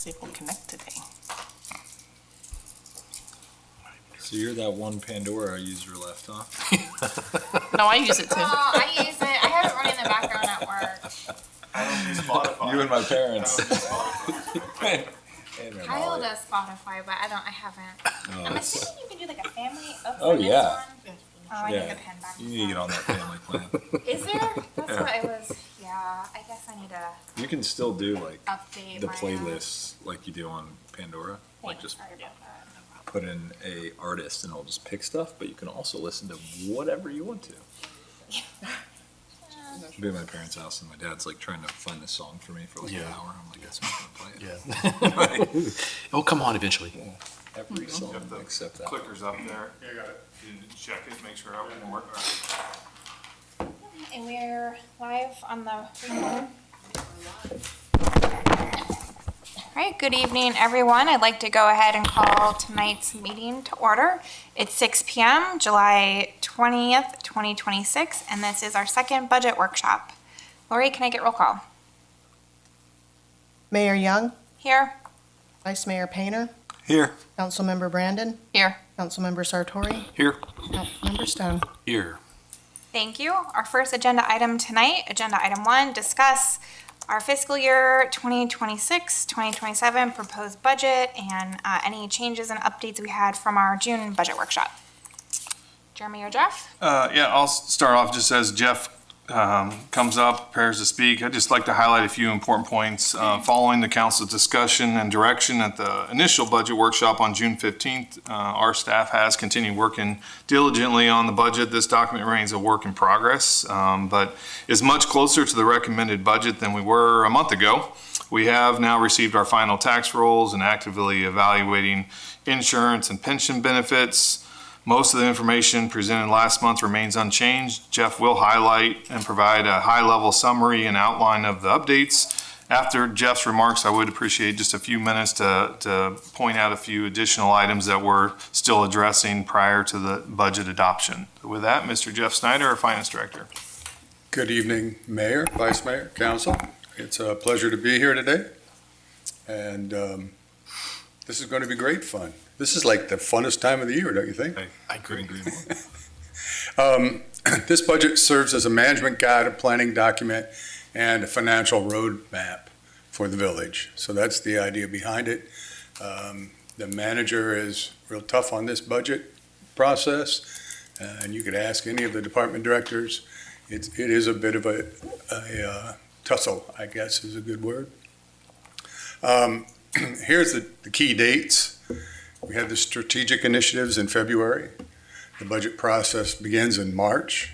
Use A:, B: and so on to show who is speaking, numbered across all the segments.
A: See if we'll connect today.
B: So you're that one Pandora user left, huh?
A: No, I use it too.
C: Oh, I use it. I have it running in the background at work.
D: I don't use Spotify.
B: You and my parents.
C: Kyle does Spotify, but I haven't.
B: Oh,
C: I'm assuming you can do like a family.
B: Oh, yeah.
C: Oh, I need a pen back.
B: You need to get on that family plan.
C: Is there? That's what I was. Yeah, I guess I need to
B: You can still do like
C: update
B: the
C: my,
B: playlists like you do on Pandora. Like just
C: Sorry about that.
B: put in a artist and it'll just pick stuff, but you can also listen to whatever you want to. I'll be at my parents' house and my dad's like trying to find a song for me for like an hour. I'm like, that's not gonna play it.
E: Yeah. It'll come on eventually.
B: Yeah. Every song
D: Got the
B: except that.
D: Clicker's up there. Yeah, I got it. You didn't check it, make sure everything worked.
C: And we're live on the remote. All right, good evening, everyone. I'd like to go ahead and call tonight's meeting to order. It's 6 p.m., July 20th, 2026, and this is our second budget workshop. Lori, can I get roll call?
F: Mayor Young,
C: Here.
F: Vice Mayor Painter,
B: Here.
F: Councilmember Brandon,
C: Here.
F: Councilmember Sartori,
E: Here.
F: Councilmember Stone.
E: Here.
C: Thank you. Our first agenda item tonight, agenda item 1, discuss our fiscal year 2026-2027 proposed budget and any changes and updates we had from our June budget workshop. Jeremy or Jeff?
D: Yeah, I'll start off just as Jeff comes up, prepares to speak. I'd just like to highlight a few important points. Following the council's discussion and direction at the initial budget workshop on June 15th, our staff has continued working diligently on the budget. This document remains a work in progress, but is much closer to the recommended budget than we were a month ago. We have now received our final tax rolls and actively evaluating insurance and pension benefits. Most of the information presented last month remains unchanged. Jeff will highlight and provide a high-level summary and outline of the updates. After Jeff's remarks, I would appreciate just a few minutes to point out a few additional items that we're still addressing prior to the budget adoption. With that, Mr. Jeff Snyder, our Finance Director.
G: Good evening, Mayor, Vice Mayor, Council. It's a pleasure to be here today. And this is going to be great fun. This is like the funnest time of the year, don't you think?
B: I couldn't agree more.
G: This budget serves as a management guide, a planning document, and a financial roadmap for the village. So that's the idea behind it. The manager is real tough on this budget process, and you could ask any of the department directors. It is a bit of a tussle, I guess is a good word. Here's the key dates. We had the strategic initiatives in February. The budget process begins in March.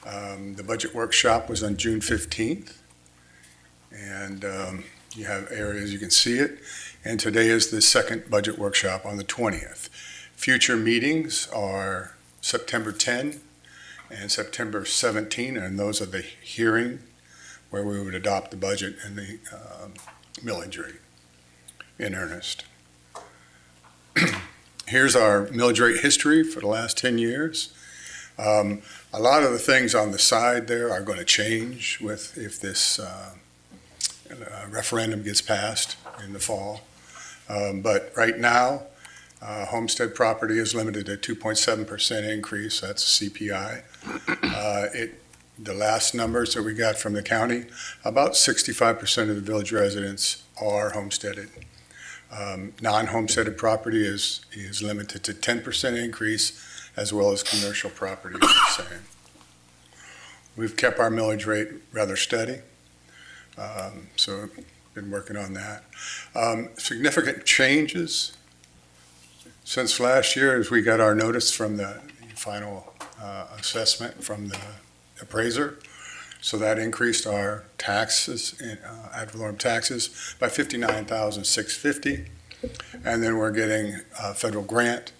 G: The budget workshop was on June 15th. And you have areas you can see it. And today is the second budget workshop on the 20th. Future meetings are September 10 and September 17, and those are the hearing where we would adopt the budget and the millage rate in earnest. Here's our millage rate history for the last 10 years. A lot of the things on the side there are going to change if this referendum gets passed in the fall. But right now, homestead property is limited to 2.7% increase. That's CPI. The last numbers that we got from the county, about 65% of the village residents are homesteaded. Non-homesteaded property is limited to 10% increase, as well as commercial property is the same. We've kept our millage rate rather steady, so been working on that. Significant changes since last year as we got our notice from the final assessment from the appraiser. So that increased our taxes, ad valorem taxes, by $59,650. And then we're getting a federal grant.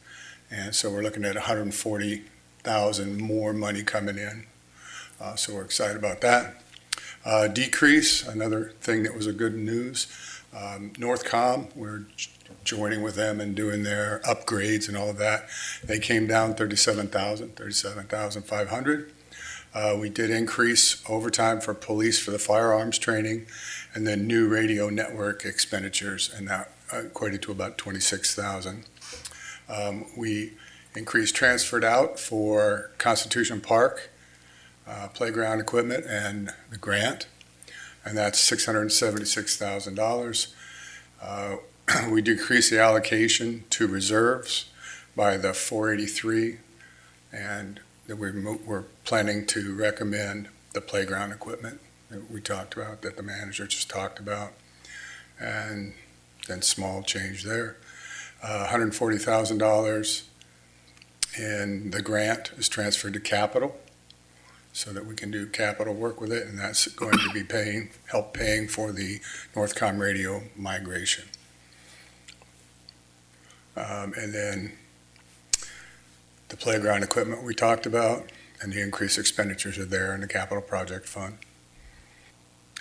G: And so we're looking at $140,000 more money coming in. So we're excited about that. Decrease, another thing that was a good news. Northcom, we're joining with them and doing their upgrades and all of that. They came down $37,500. We did increase overtime for police for the firearms training, and then new radio network expenditures, and that equated to about 26,000. We increased transferred out for Constitution Park, playground equipment and the grant, and that's $676,000. We decreased the allocation to reserves by the 483, and that we're planning to recommend the playground equipment that we talked about, that the manager just talked about, and then small change there. $140,000 in the grant is transferred to capital so that we can do capital work with it, and that's going to be help paying for the Northcom radio migration. And then the playground equipment we talked about, and the increased expenditures are there in the capital project fund.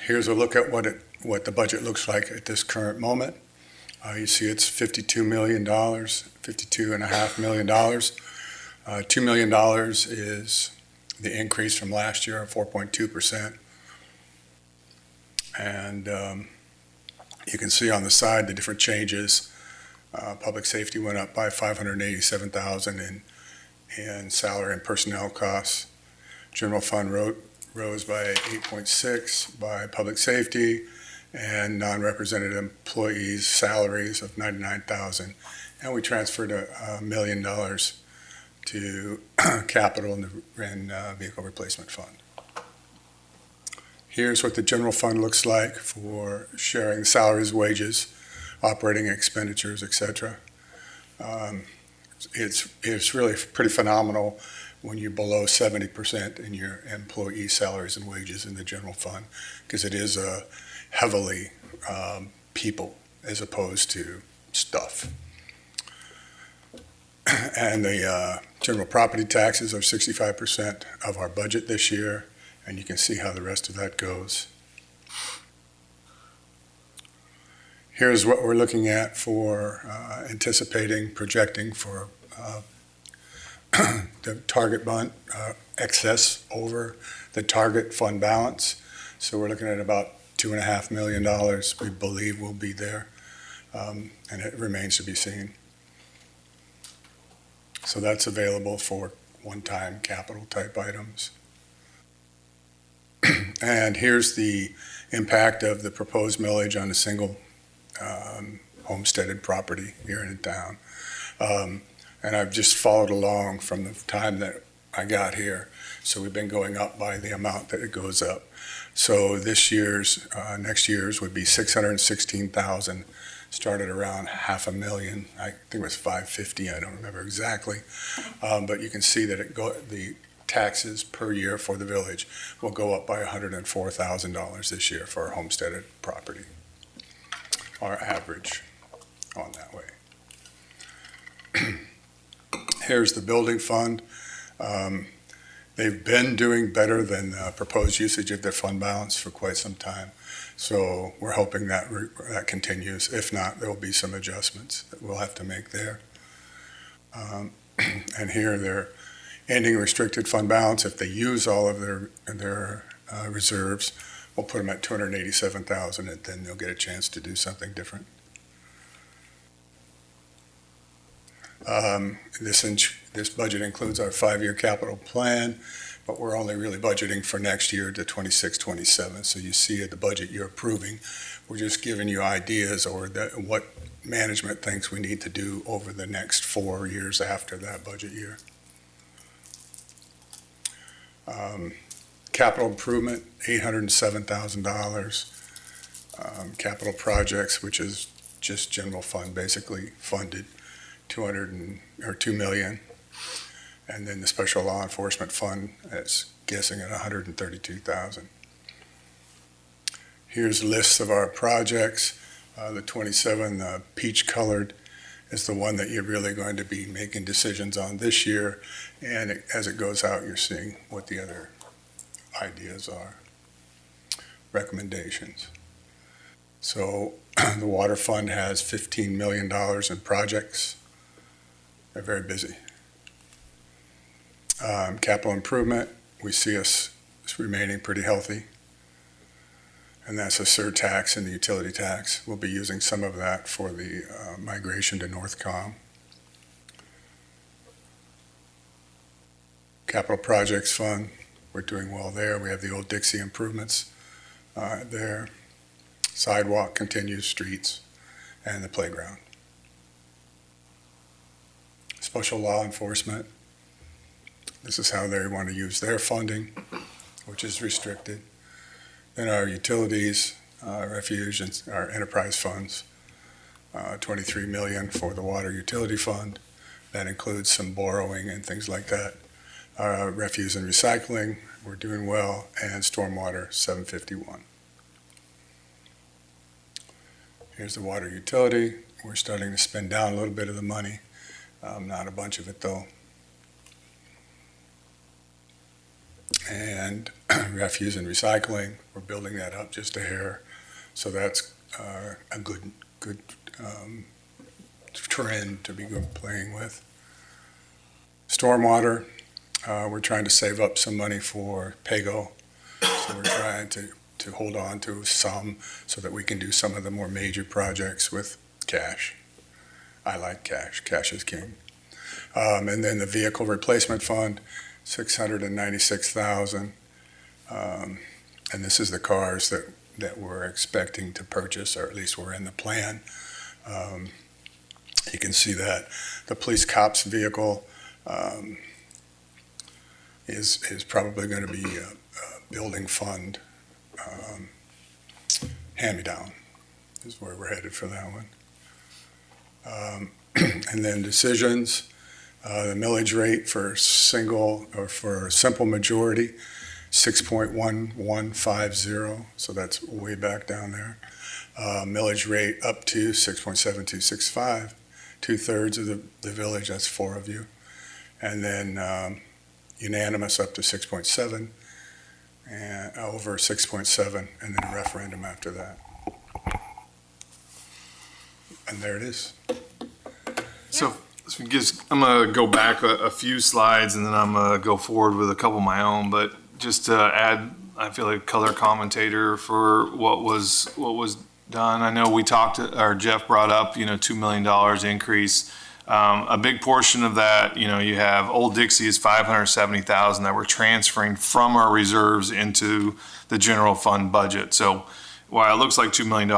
G: Here's a look at what the budget looks like at this current moment. You see it's $52 million, $52.5 million. $2 million is the increase from last year of 4.2%. And you can see on the side the different changes. Public safety went up by $587,000 in salary and personnel costs. General fund rose by 8.6 by public safety, and non-represented employees' salaries of $99,000. And we transferred $1 million to capital and vehicle replacement fund. Here's what the general fund looks like for sharing salaries, wages, operating expenditures, etc. It's really pretty phenomenal when you're below 70% in your employee salaries and wages in the general fund, because it is heavily people as opposed to stuff. And the general property taxes are 65% of our budget this year, and you can see how the rest of that goes. Here's what we're looking at for anticipating, projecting for the target bond excess over the target fund balance. So we're looking at about $2.5 million we believe will be there, and it remains to be seen. So that's available for one-time capital type items. And here's the impact of the proposed millage on a single homesteaded property here in town. And I've just followed along from the time that I got here. So we've been going up by the amount that it goes up. So this year's, next year's would be 616,000, started around $500,000. I think it was 550, I don't remember exactly. But you can see that the taxes per year for the village will go up by $104,000 this year for a homesteaded property, our average on that way. Here's the building fund. They've been doing better than proposed usage of their fund balance for quite some time. So we're hoping that that continues. If not, there will be some adjustments that we'll have to make there. And here their ending restricted fund balance, if they use all of their reserves, we'll put them at $287,000, and then they'll get a chance to do something different. This budget includes our 5-year capital plan, but we're only really budgeting for next year to 26-27. So you see at the budget you're approving, we're just giving you ideas or what management thinks we need to do over the next 4 years after that budget year. Capital improvement, $807,000. Capital projects, which is just general fund, basically funded, $2 million. And then the special law enforcement fund, that's guessing at $132,000. Here's lists of our projects. The 27, peach colored, is the one that you're really going to be making decisions on this year. And as it goes out, you're seeing what the other ideas are, recommendations. So the water fund has $15 million in projects. They're very busy. Capital improvement, we see us remaining pretty healthy. And that's a surtax and the utility tax. We'll be using some of that for the migration to Northcom. Capital Projects Fund, we're doing well there. We have the old Dixie improvements there. Sidewalk continues, streets, and the playground. Special law enforcement. This is how they want to use their funding, which is restricted. Then our utilities, refuge, and our enterprise funds, 23 million for the water utility fund. That includes some borrowing and things like that. Refuse and recycling, we're doing well, and stormwater, 751. Here's the water utility. We're starting to spend down a little bit of the money, not a bunch of it though. And refuse and recycling, we're building that up just a hair. So that's a good trend to be playing with. Stormwater, we're trying to save up some money for PAYGO. So we're trying to hold on to some so that we can do some of the more major projects with cash. I like cash. Cash is king. And then the vehicle replacement fund, 696,000. And this is the cars that we're expecting to purchase, or at least we're in the plan. You can see that the police cops vehicle is probably going to be a building fund hand-me-down is where we're headed for that one. And then decisions, the millage rate for single or for simple majority, 6.1150, so that's way back down there. Millage rate up to 6.7265, 2/3 of the village, that's 4 of you. And then unanimous up to 6.7, and over 6.7, and then a referendum after that. And there it is.
D: So I'm going to go back a few slides and then I'm going to go forward with a couple of my own, but just to add, I feel like color commentator for what was done. I know we talked, or Jeff brought up, $2 million increase. A big portion of that, you have Old Dixie is 570,000 that we're transferring from our reserves into the general fund budget. So while it looks like $2 million,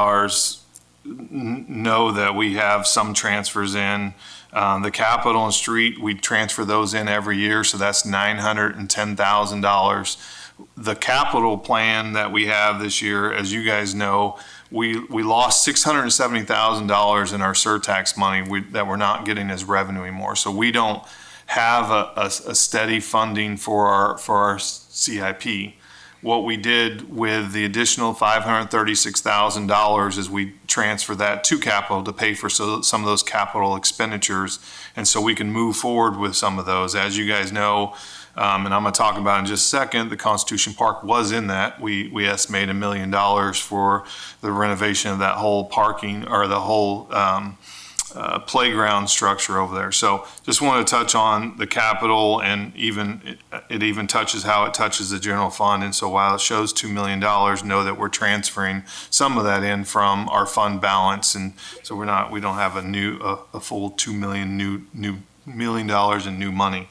D: know that we have some transfers in. The capital and street, we transfer those in every year, so that's $910,000. The capital plan that we have this year, as you guys know, we lost $670,000 in our surtax money that we're not getting as revenue anymore. So we don't have a steady funding for our CIP. What we did with the additional $536,000 is we transfer that to capital to pay for some of those capital expenditures. And so we can move forward with some of those. As you guys know, and I'm going to talk about in just a second, the Constitution Park was in that. We estimate $1 million for the renovation of that whole parking, or the whole playground structure over there. So just want to touch on the capital, and it even touches how it touches the general fund. And so while it shows $2 million, know that we're transferring some of that in from our fund balance. And so we don't have a full $2 million million in new money.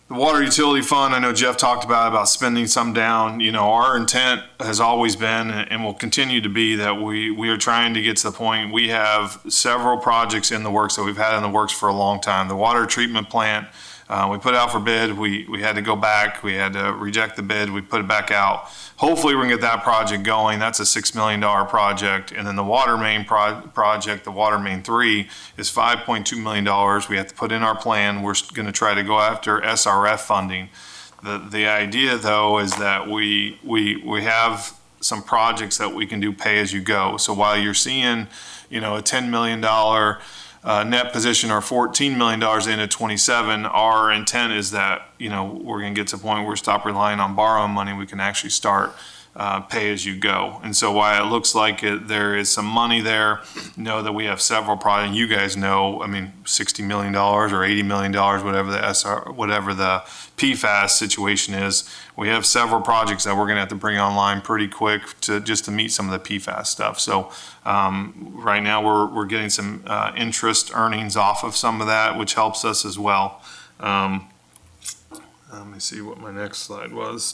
D: The water utility fund, I know Jeff talked about spending some down. Our intent has always been and will continue to be that we are trying to get to the point. We have several projects in the works that we've had in the works for a long time. The water treatment plant, we put out for bid. We had to go back. We had to reject the bid. We put it back out. Hopefully we can get that project going. That's a $6 million project. And then the water main project, the water main 3, is $5.2 million. We have to put in our plan. We're going to try to go after SRF funding. The idea though is that we have some projects that we can do pay as you go. So while you're seeing, a $10 million net position or $14 million into 27, our intent is that, we're going to get to a point where we stop relying on borrowing money. We can actually start pay as you go. And so while it looks like there is some money there, know that we have several projects. You guys know, I mean, $60 million or $80 million, whatever the PFAS situation is. We have several projects that we're going to have to bring online pretty quick just to meet some of the PFAS stuff. So right now we're getting some interest earnings off of some of that, which helps us as well. Let me see what my next slide was.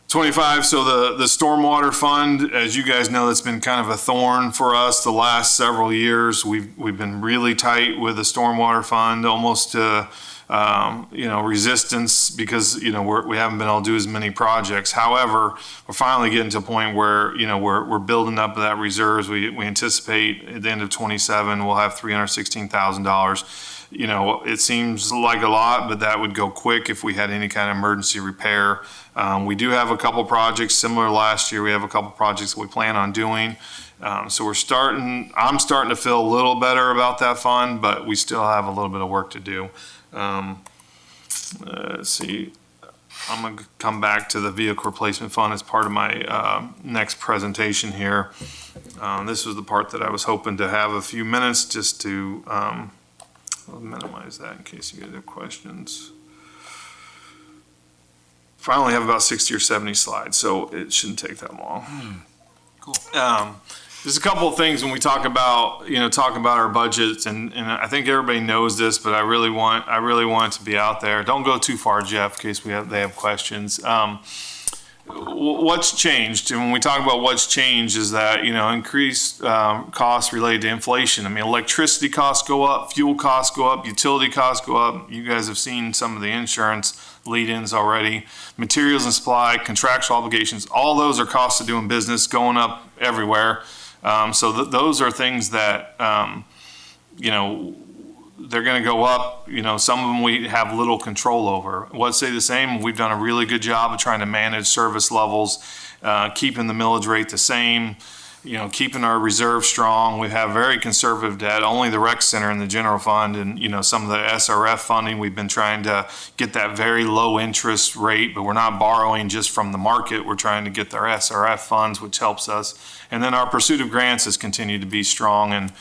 D: 25, so the stormwater fund, as you guys know, that's been kind of a thorn for us the last several years. We've been really tight with the stormwater fund, almost to resistance, because we haven't been able to do as many projects. However, we're finally getting to a point where we're building up that reserves. We anticipate at the end of 27 we'll have $316,000. It seems like a lot, but that would go quick if we had any kind of emergency repair. We do have a couple projects similar to last year. We have a couple projects that we plan on doing. So I'm starting to feel a little better about that fund, but we still have a little bit of work to do. Let's see. I'm going to come back to the vehicle replacement fund as part of my next presentation here. This was the part that I was hoping to have a few minutes just to I'll minimize that in case you guys have questions. I only have about 60 or 70 slides, so it shouldn't take that long.
B: Cool.
D: There's a couple of things when we talk about our budgets, and I think everybody knows this, but I really want it to be out there. Don't go too far, Jeff, in case they have questions. What's changed? And when we talk about what's changed is that, increased costs related to inflation. I mean, electricity costs go up, fuel costs go up, utility costs go up. You guys have seen some of the insurance lead-ins already. Materials and supply, contractual obligations, all those are costs of doing business going up everywhere. So those are things that, they're going to go up. Some of them we have little control over. What say the same? We've done a really good job of trying to manage service levels, keeping the millage rate the same, keeping our reserve strong. We have very conservative debt, only the rec center and the general fund and, some of the SRF funding. We've been trying to get that very low interest rate, but we're not borrowing just from the market. We're trying to get our SRF funds, which helps us. And then our pursuit of grants has continued to be strong. And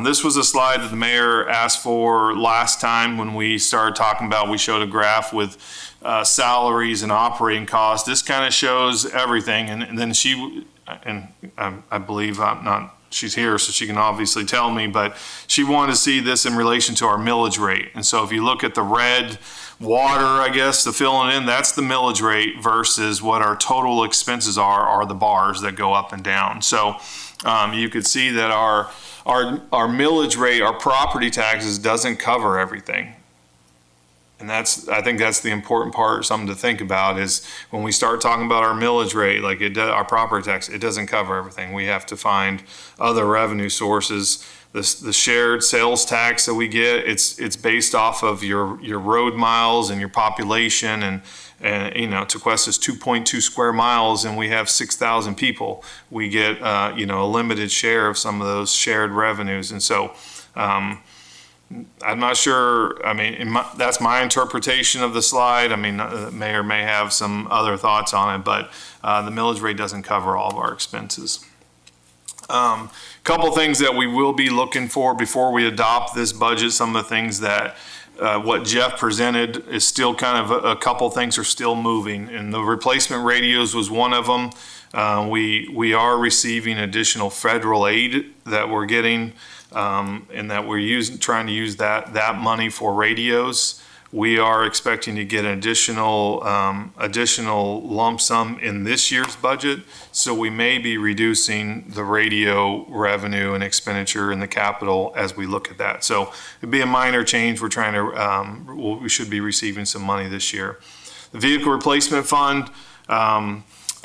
D: this was a slide that the mayor asked for last time when we started talking about, we showed a graph with salaries and operating costs. This kind of shows everything. And then I believe she's here, so she can obviously tell me, but she wanted to see this in relation to our millage rate. And so if you look at the red water, I guess, the filling in, that's the millage rate versus what our total expenses are the bars that go up and down. So you could see that our millage rate, our property taxes doesn't cover everything. And I think that's the important part, something to think about, is when we start talking about our millage rate, like our property tax, it doesn't cover everything. We have to find other revenue sources. The shared sales tax that we get, it's based off of your road miles and your population, and Tequesta's 2.2 square miles, and we have 6,000 people. We get a limited share of some of those shared revenues, and so I'm not sure. I mean, that's my interpretation of the slide. I mean, the mayor may have some other thoughts on it, but the millage rate doesn't cover all of our expenses. Couple things that we will be looking for before we adopt this budget. Some of the things that what Jeff presented is still kind of a couple things are still moving, and the replacement radios was one of them. We are receiving additional federal aid that we're getting, and that we're trying to use that money for radios. We are expecting to get an additional lump sum in this year's budget, so we may be reducing the radio revenue and expenditure in the capital as we look at that. So it'd be a minor change. We're trying to we should be receiving some money this year. The vehicle replacement fund.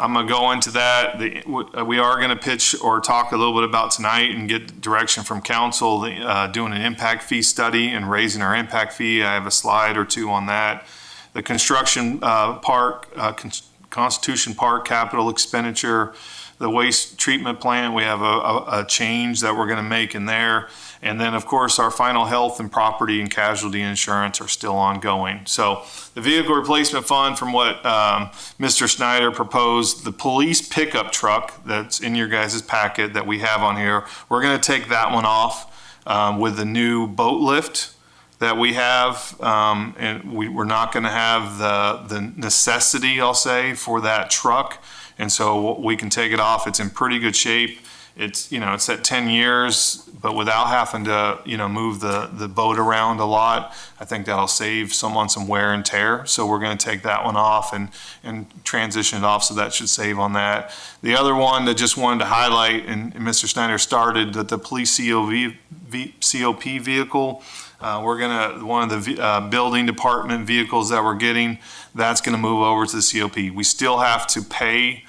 D: I'm going to go into that. We are going to pitch or talk a little bit about tonight and get direction from council, doing an impact fee study and raising our impact fee. I have a slide or two on that. The construction Constitution Park capital expenditure, the waste treatment plant, we have a change that we're going to make in there. And then, of course, our final health and property and casualty insurance are still ongoing. So the vehicle replacement fund, from what Mr. Snyder proposed, the police pickup truck that's in your guys' packet that we have on here, we're going to take that one off with the new boat lift that we have. And we're not going to have the necessity, I'll say, for that truck. And so we can take it off. It's in pretty good shape. It's, it's at 10 years, but without having to, move the boat around a lot. I think that'll save someone some wear and tear. So we're going to take that one off and transition it off. So that should save on that. The other one that just wanted to highlight, and Mr. Snyder started, that the police COP vehicle, one of the building department vehicles that we're getting, that's going to move over to the COP. We still have to pay,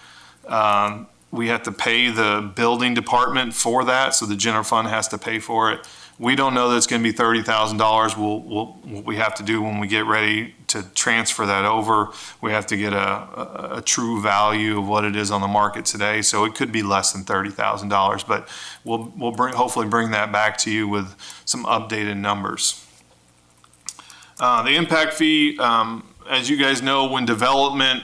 D: the building department for that, so the general fund has to pay for it. We don't know that it's going to be $30,000. What we have to do when we get ready to transfer that over, we have to get a true value of what it is on the market today. So it could be less than $30,000, but we'll hopefully bring that back to you with some updated numbers. The impact fee, as you guys know, when a development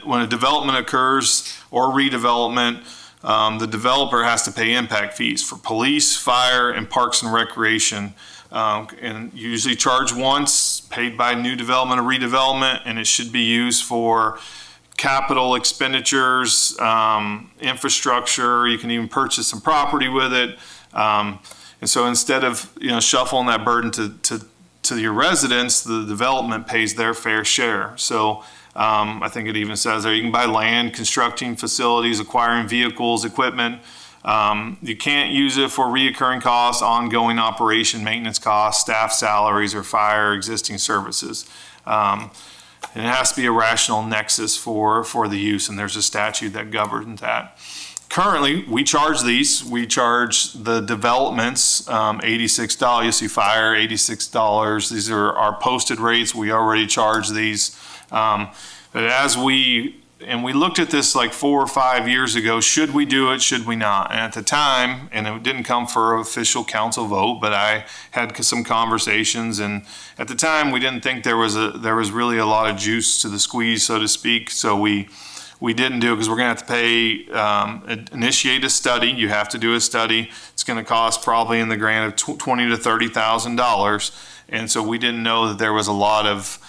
D: occurs or redevelopment, the developer has to pay impact fees for police, fire, and parks and recreation. And usually charged once, paid by new development or redevelopment, and it should be used for capital expenditures, infrastructure. You can even purchase some property with it. And so instead of, shuffling that burden to your residents, the development pays their fair share. So I think it even says there you can buy land, constructing facilities, acquiring vehicles, equipment. You can't use it for reoccurring costs, ongoing operation, maintenance costs, staff salaries, or fire existing services. And it has to be a rational nexus for the use, and there's a statute that governs that. Currently, we charge these. We charge the developments $86. You see fire, $86. These are our posted rates. We already charge these. But we looked at this like 4 or 5 years ago, should we do it, should we not? And at the time, and it didn't come for an official council vote, but I had some conversations, and at the time we didn't think there was really a lot of juice to the squeeze, so to speak. So we didn't do it because we're going to have to pay, initiate a study. You have to do a study. It's going to cost probably in the grant of $20,000 to $30,000. And so we didn't know that there was a lot of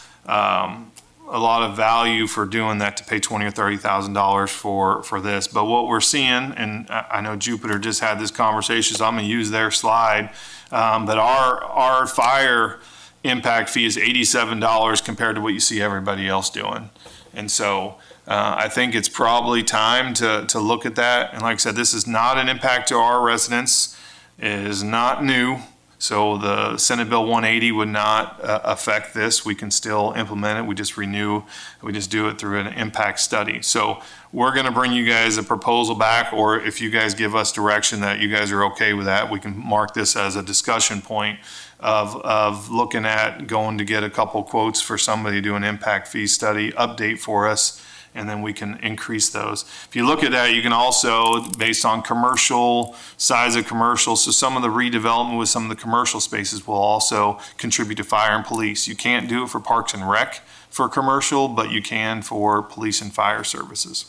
D: value for doing that, to pay $20,000 or $30,000 for this. But what we're seeing, and I know Jupiter just had this conversation, so I'm going to use their slide, but our fire impact fee is $87 compared to what you see everybody else doing. And so I think it's probably time to look at that. And like I said, this is not an impact to our residents. It is not new. So the Senate Bill 180 would not affect this. We can still implement it. We just do it through an impact study. So we're going to bring you guys a proposal back, or if you guys give us direction that you guys are okay with that, we can mark this as a discussion point of looking at going to get a couple quotes for somebody to do an impact fee study update for us, and then we can increase those. If you look at that, you can also, based on commercial, size of commercial, so some of the redevelopment with some of the commercial spaces will also contribute to fire and police. You can't do it for parks and rec for commercial, but you can for police and fire services.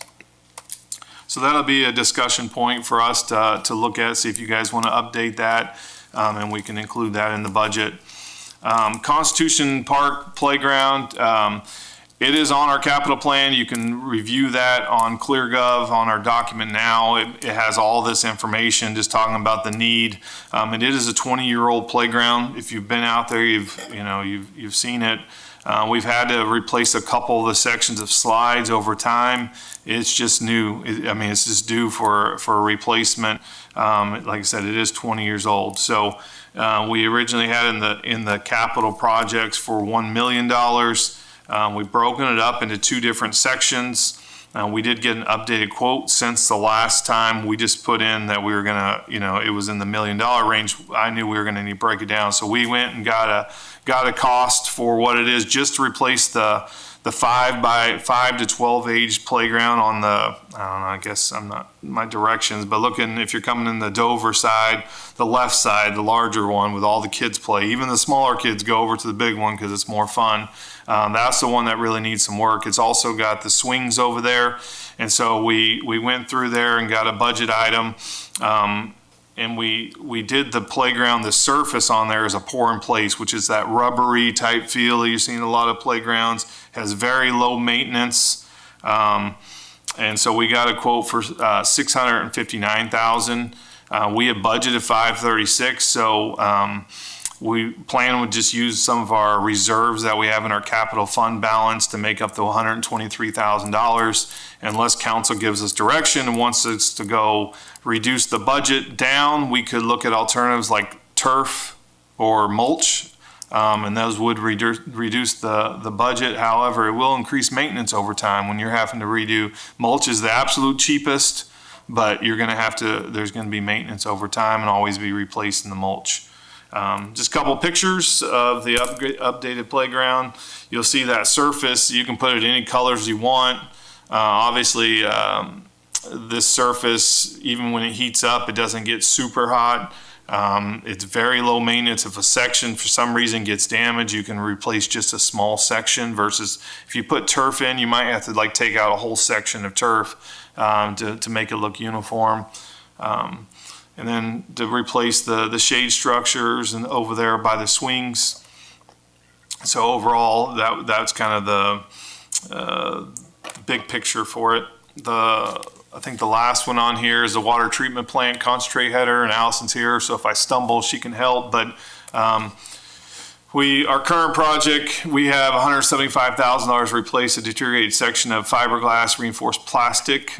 D: So that'll be a discussion point for us to look at, see if you guys want to update that, and we can include that in the budget. Constitution Park Playground, it is on our capital plan. You can review that on ClearGov on our document now. It has all this information just talking about the need. And it is a 20-year-old playground. If you've been out there, you've seen it. We've had to replace a couple of the sections of slides over time. It's just new. It's just due for a replacement. Like I said, it is 20 years old. So we originally had in the capital projects for $1 million. We've broken it up into 2 different sections. We did get an updated quote since the last time. We just put in that we were gonna, it was in the $1 million range. I knew we were gonna need to break it down. So we went and got a cost for what it is just to replace the the 5 to 12 age playground on the, I don't know, I guess I'm not, my directions, but looking, if you're coming in the Dover side, the left side, the larger one with all the kids play, even the smaller kids go over to the big one because it's more fun. That's the one that really needs some work. It's also got the swings over there. And so we went through there and got a budget item. And we did the playground, the surface on there is a pour in place, which is that rubbery type feel that you see in a lot of playgrounds, has very low maintenance. And so we got a quote for $659,000. We had budgeted $536, so we plan to just use some of our reserves that we have in our capital fund balance to make up the $123,000. Unless council gives us direction and wants us to go reduce the budget down, we could look at alternatives like turf or mulch, and those would reduce the budget. However, it will increase maintenance over time when you're having to redo. Mulch is the absolute cheapest, but you're going to have to, there's going to be maintenance over time and always be replacing the mulch. Just a couple pictures of the updated playground. You'll see that surface. You can put it any colors you want. Obviously, this surface, even when it heats up, it doesn't get super hot. It's very low maintenance. If a section for some reason gets damaged, you can replace just a small section versus if you put turf in, you might have to like take out a whole section of turf to make it look uniform. And then to replace the shade structures and over there by the swings. So overall, that's kind of the big picture for it. I think the last one on here is the water treatment plant concentrate header, and Allison's here, so if I stumble, she can help. But our current project, we have $175,000 to replace a deteriorated section of fiberglass reinforced plastic.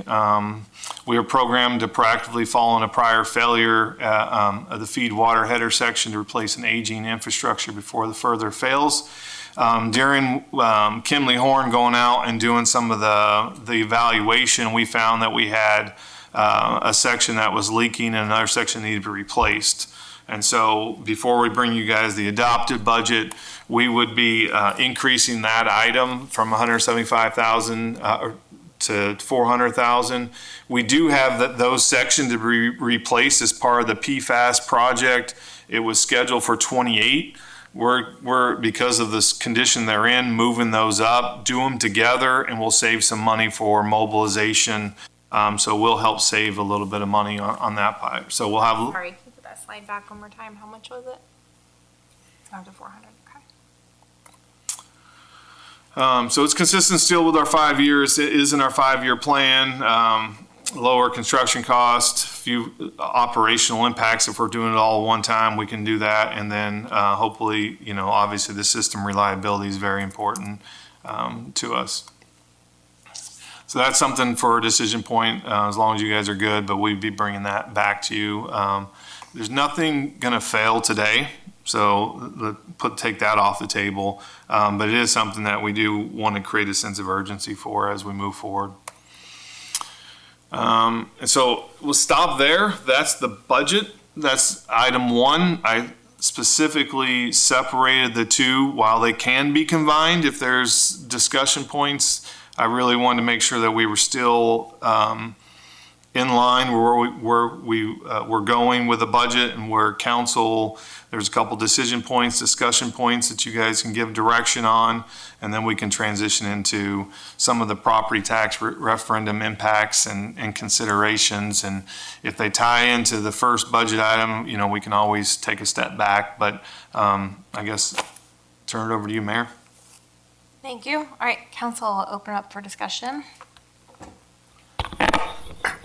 D: We are programmed to proactively follow in a prior failure of the feed water header section to replace an aging infrastructure before the further fails. During Kimley Horn going out and doing some of the evaluation, we found that we had a section that was leaking and another section needed to be replaced. And so before we bring you guys the adopted budget, we would be increasing that item from $175,000 to $400,000. We do have those sections to be replaced as part of the PFAS project. It was scheduled for 28. We're because of this condition they're in, moving those up, do them together, and we'll save some money for mobilization. So we'll help save a little bit of money on that pipe. So we'll have.
C: Sorry, can you put that slide back one more time? How much was it? Down to 400. Okay.
D: So it's consistent still with our 5 years. It is in our 5-year plan. Lower construction cost, few operational impacts. If we're doing it all at one time, we can do that. And then hopefully, obviously the system reliability is very important to us. So that's something for a decision point, as long as you guys are good, but we'd be bringing that back to you. There's nothing gonna fail today, so take that off the table. But it is something that we do want to create a sense of urgency for as we move forward. And so we'll stop there. That's the budget. That's item 1. I specifically separated the two while they can be combined. If there's discussion points, I really wanted to make sure that we were still in line where we're going with the budget and where council, there's a couple decision points, discussion points that you guys can give direction on, and then we can transition into some of the property tax referendum impacts and considerations. And if they tie into the first budget item, we can always take a step back, but I guess turn it over to you, Mayor.
C: Thank you. All right, council, I'll open up for discussion.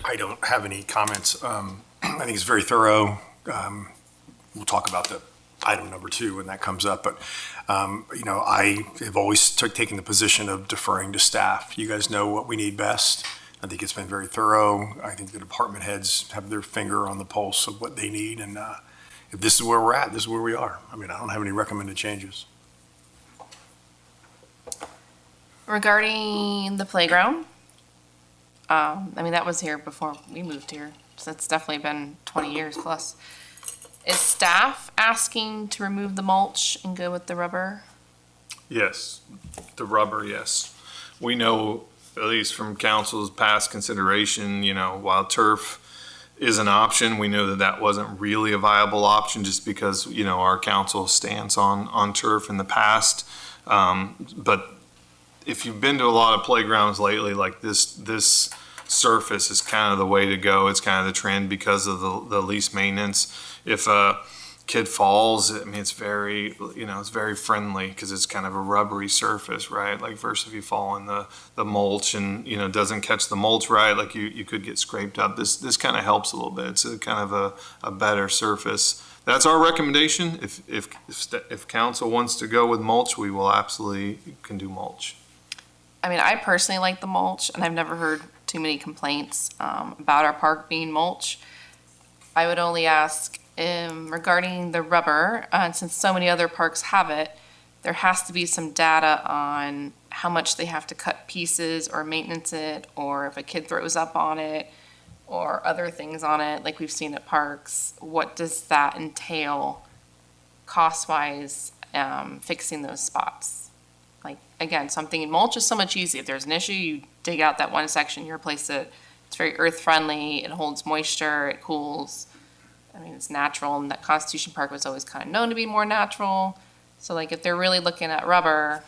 E: I don't have any comments. I think it's very thorough. We'll talk about the item number 2 when that comes up, but I have always taken the position of deferring to staff. You guys know what we need best. I think it's been very thorough. I think the department heads have their finger on the pulse of what they need, and if this is where we're at, this is where we are. I don't have any recommended changes.
A: Regarding the playground, that was here before we moved here, so it's definitely been 20 years plus. Is staff asking to remove the mulch and go with the rubber?
D: Yes, the rubber, yes. we know, at least from council's past consideration, while turf is an option, we know that that wasn't really a viable option just because, our council stance on turf in the past. But if you've been to a lot of playgrounds lately, like this surface is kind of the way to go. It's kind of the trend because of the least maintenance. If a kid falls, it's very, it's very friendly because it's kind of a rubbery surface, right? Like versus if you fall in the mulch and, doesn't catch the mulch right, like you could get scraped up. This kind of helps a little bit. It's a kind of a better surface. That's our recommendation. If council wants to go with mulch, we will absolutely can do mulch.
A: I personally like the mulch, and I've never heard too many complaints about our park being mulch. I would only ask regarding the rubber, since so many other parks have it, there has to be some data on how much they have to cut pieces or maintenance it, or if a kid throws up on it, or other things on it, like we've seen at parks. What does that entail cost-wise, fixing those spots? Like, again, so I'm thinking mulch is so much easier. If there's an issue, you dig out that one section, you replace it. It's very earth-friendly, it holds moisture, it cools. It's natural, and that Constitution Park was always kind of known to be more natural. So like, if they're really looking at rubber,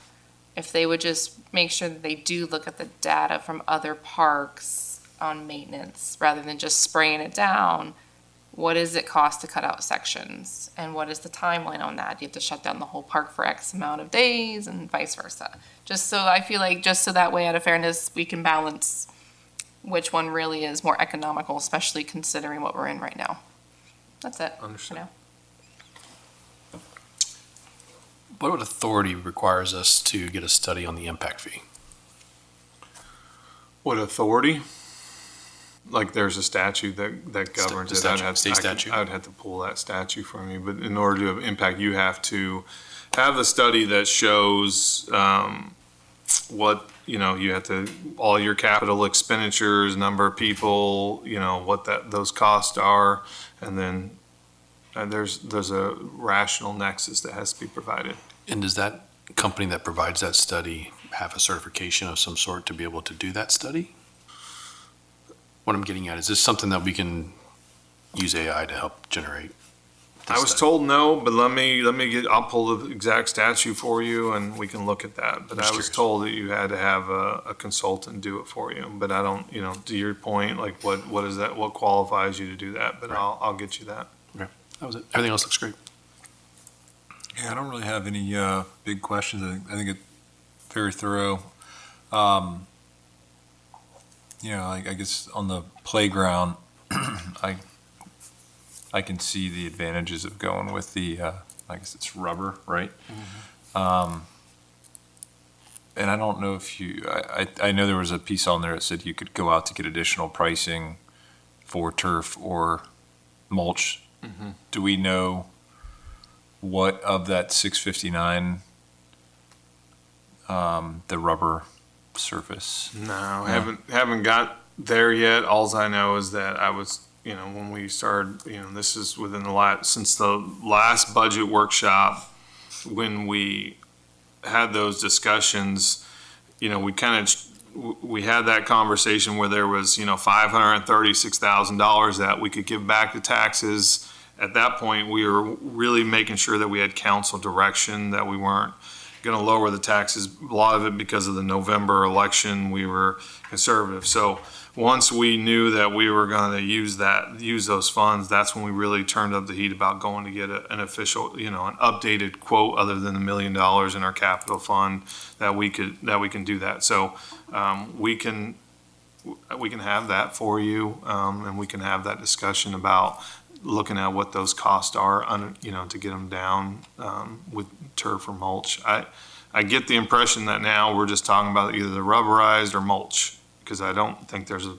A: if they would just make sure that they do look at the data from other parks on maintenance, rather than just spraying it down, what does it cost to cut out sections? And what is the timeline on that? Do you have to shut down the whole park for X amount of days and vice versa? Just so I feel like, just so that way, out of fairness, we can balance which one really is more economical, especially considering what we're in right now. That's it.
D: Understood.
H: What authority requires us to get a study on the impact fee?
D: What authority? Like there's a statute that governs it.
H: State statute.
D: I would have to pull that statute from you, but in order to have impact, you have to have a study that shows what, you have to, all your capital expenditures, number of people, what those costs are, and then there's a rational nexus that has to be provided.
H: And does that company that provides that study have a certification of some sort to be able to do that study? What I'm getting at, is this something that we can use AI to help generate?
D: I was told no, but I'll pull the exact statute for you and we can look at that. But I was told that you had to have a consultant do it for you. But I don't, to your point, like what is that, what qualifies you to do that? But
H: Right.
D: I'll get you that.
H: Okay, that was it. Everything else looks great.
B: Yeah, I don't really have any big questions. I think it's very thorough. I guess on the playground, I can see the advantages of going with the, I guess it's rubber, right? Mm-hmm. And I don't know if I know there was a piece on there that said you could go out to get additional pricing for turf or mulch. Mm-hmm. Do we know what of that 659, the rubber surface?
D: No, haven't got there yet. Alls I know is that I was, when we started, this is within since the last budget workshop, when we had those discussions, we we had that conversation where there was, $536,000 that we could give back to taxes. At that point, we were really making sure that we had council direction, that we weren't going to lower the taxes. A lot of it because of the November election, we were conservative. So once we knew that we were going to use those funds, that's when we really turned up the heat about going to get an official, an updated quote other than $1 million in our capital fund that we can do that. So we can have that for you, and we can have that discussion about looking at what those costs are, to get them down with turf or mulch. I get the impression that now we're just talking about either the rubberized or mulch, because I don't think there's a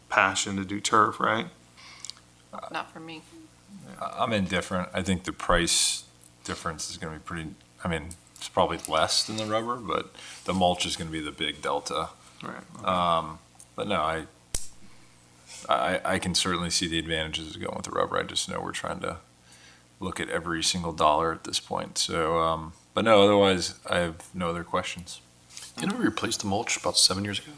D: passion to do turf, right?
A: Not for me.
B: I'm indifferent. I think the price difference is going to be pretty, it's probably less than the rubber, but the mulch is going to be the big delta.
D: Right.
B: But no, I can certainly see the advantages of going with the rubber. I just know we're trying to look at every single dollar at this point. So, but no, otherwise I have no other questions.
H: Didn't we replace the mulch about 7 years ago?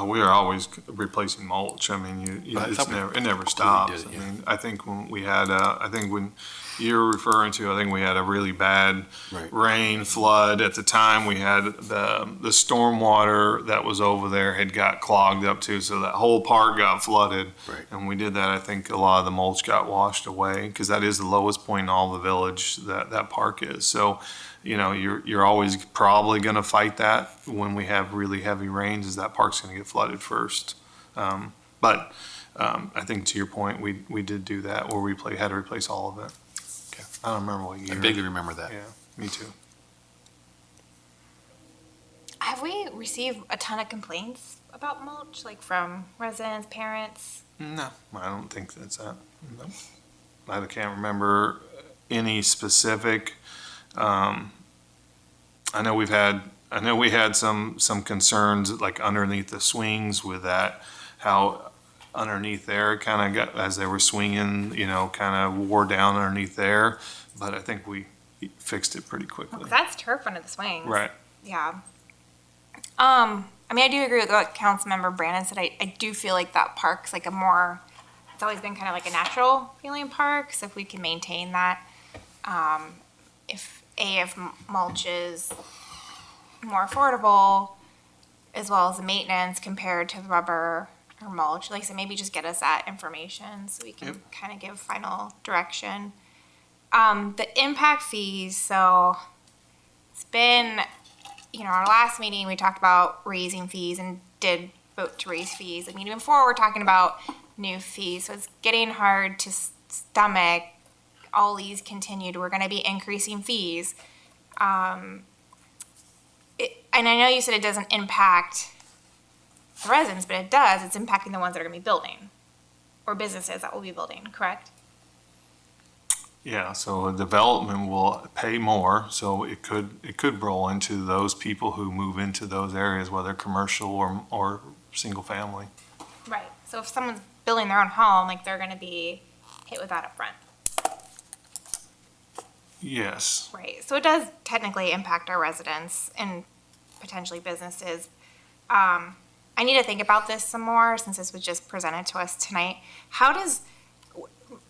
D: We are always replacing mulch. I mean,
H: But I thought we
D: it never
H: completely
D: stops.
H: did it,
D: I mean, I think when we had, I think when you're referring to, I think we had a really bad
H: Right.
D: rain, flood. At the time, we had the stormwater that was over there had got clogged up too, so that whole park got flooded.
H: Right.
D: And we did that, I think a lot of the mulch got washed away, because that is the lowest point in all the village, that park is. So, you know, you're always probably gonna fight that when we have really heavy rains, is that park's gonna get flooded first. But I think to your point, we did do that, where we had to replace all of it.
H: Okay.
D: I don't remember what
H: I
D: year.
H: vaguely remember that.
D: Yeah, me too.
C: Have we received a ton of complaints about mulch, like from residents, parents?
D: No, I don't think that's that. No. I can't remember any specific. I know we had some concerns like underneath the swings with that, how underneath there kind of got, as they were swinging, you know, kind of wore down underneath there. But I think we fixed it pretty quickly.
C: 'Cause that's turf under the swings.
D: Right.
C: Yeah. I mean, I do agree with what Councilmember Brandon said. I do feel like that park's like it's always been kind of like a natural feeling park. So if we can maintain that, if mulch is more affordable, as well as the maintenance compared to the rubber or mulch, like I said, maybe just get us that information so we can kind of give final direction. The impact fees, so it's been, our last meeting, we talked about raising fees and did vote to raise fees. I mean, even before, we're talking about new fees, so it's getting hard to stomach all these continued, we're gonna be increasing fees. And I know you said it doesn't impact the residents, but it does, it's impacting the ones that are gonna be building, or businesses that will be building, correct?
D: Yeah, so a development will pay more, so it could roll into those people who move into those areas, whether commercial or single family.
C: Right, so if someone's building their own home, like, they're gonna be hit with that up front.
D: Yes.
C: Right, so it does technically impact our residents and potentially businesses. I need to think about this some more since this was just presented to us tonight. How does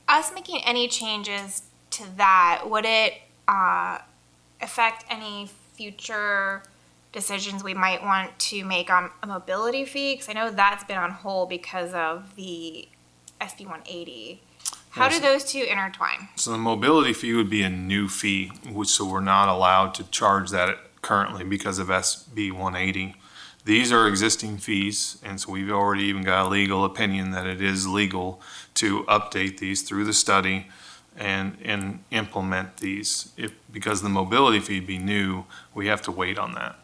C: us making any changes to that, would it affect any future decisions we might want to make on a mobility fee? Because I know that's been on hold because of the SB 180. How do those two intertwine?
D: So the mobility fee would be a new fee, so we're not allowed to charge that currently because of SB 180. These are existing fees, and so we've already even got a legal opinion that it is legal to update these through the study and implement these. Because the mobility fee be new, we have to wait on that.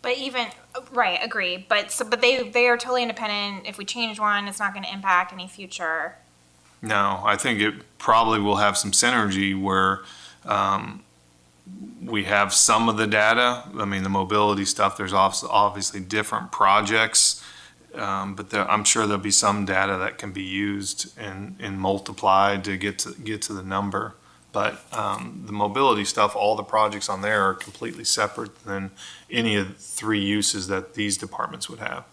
C: But even, right, agree, but they are totally independent. If we change one, it's not gonna impact any future.
D: No, I think it probably will have some synergy where we have some of the data. I mean, the mobility stuff, there's obviously different projects, but I'm sure there'll be some data that can be used and multiplied to get to the number. But the mobility stuff, all the projects on there are completely separate than any of the three uses that these departments would have.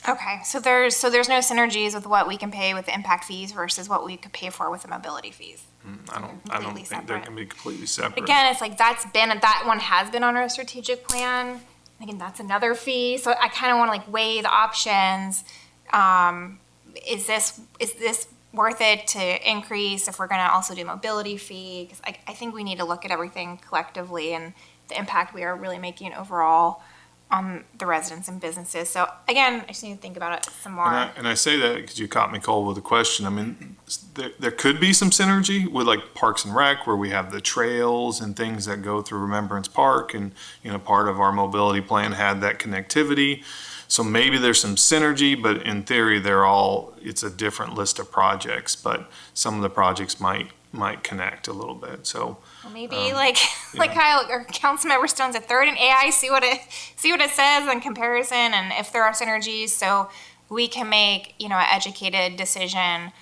C: Okay, so there's no synergies with what we can pay with the impact fees versus what we could pay for with the mobility fees.
D: I don't
C: Completely
D: think they
C: separate.
D: can be completely separate.
C: Again, it's like that one has been on our strategic plan. Again, that's another fee. So I kind of want to like weigh the options. Is this worth it to increase if we're going to also do mobility fee? Because I think we need to look at everything collectively and the impact we are really making overall on the residents and businesses. So again, I just need to think about it some more.
D: And I say that because you caught me cold with a question. I mean, there could be some synergy with like Parks and Rec, where we have the trails and things that go through Remembrance Park, and part of our mobility plan had that connectivity. So maybe there's some synergy, but in theory, it's a different list of projects. But some of the projects might connect a little bit. So.
C: Well, maybe like Kyle or Councilmember Stone's a third in AI, see what it says in comparison, and if there are synergies, so we can make an educated decision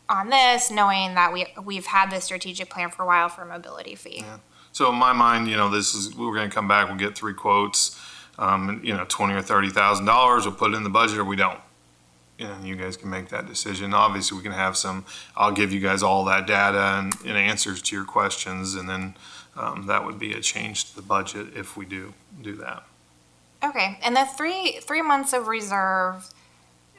C: on this, knowing that we've had this strategic plan for a while for a mobility fee.
D: Yeah. So in my mind, we're gonna come back, we'll get 3 quotes, $20,000 or $30,000, we'll put it in the budget or we don't. And you guys can make that decision. Obviously, we can have I'll give you guys all that data and answers to your questions, and then that would be a change to the budget if we do that.
C: Okay, and the three months of reserve,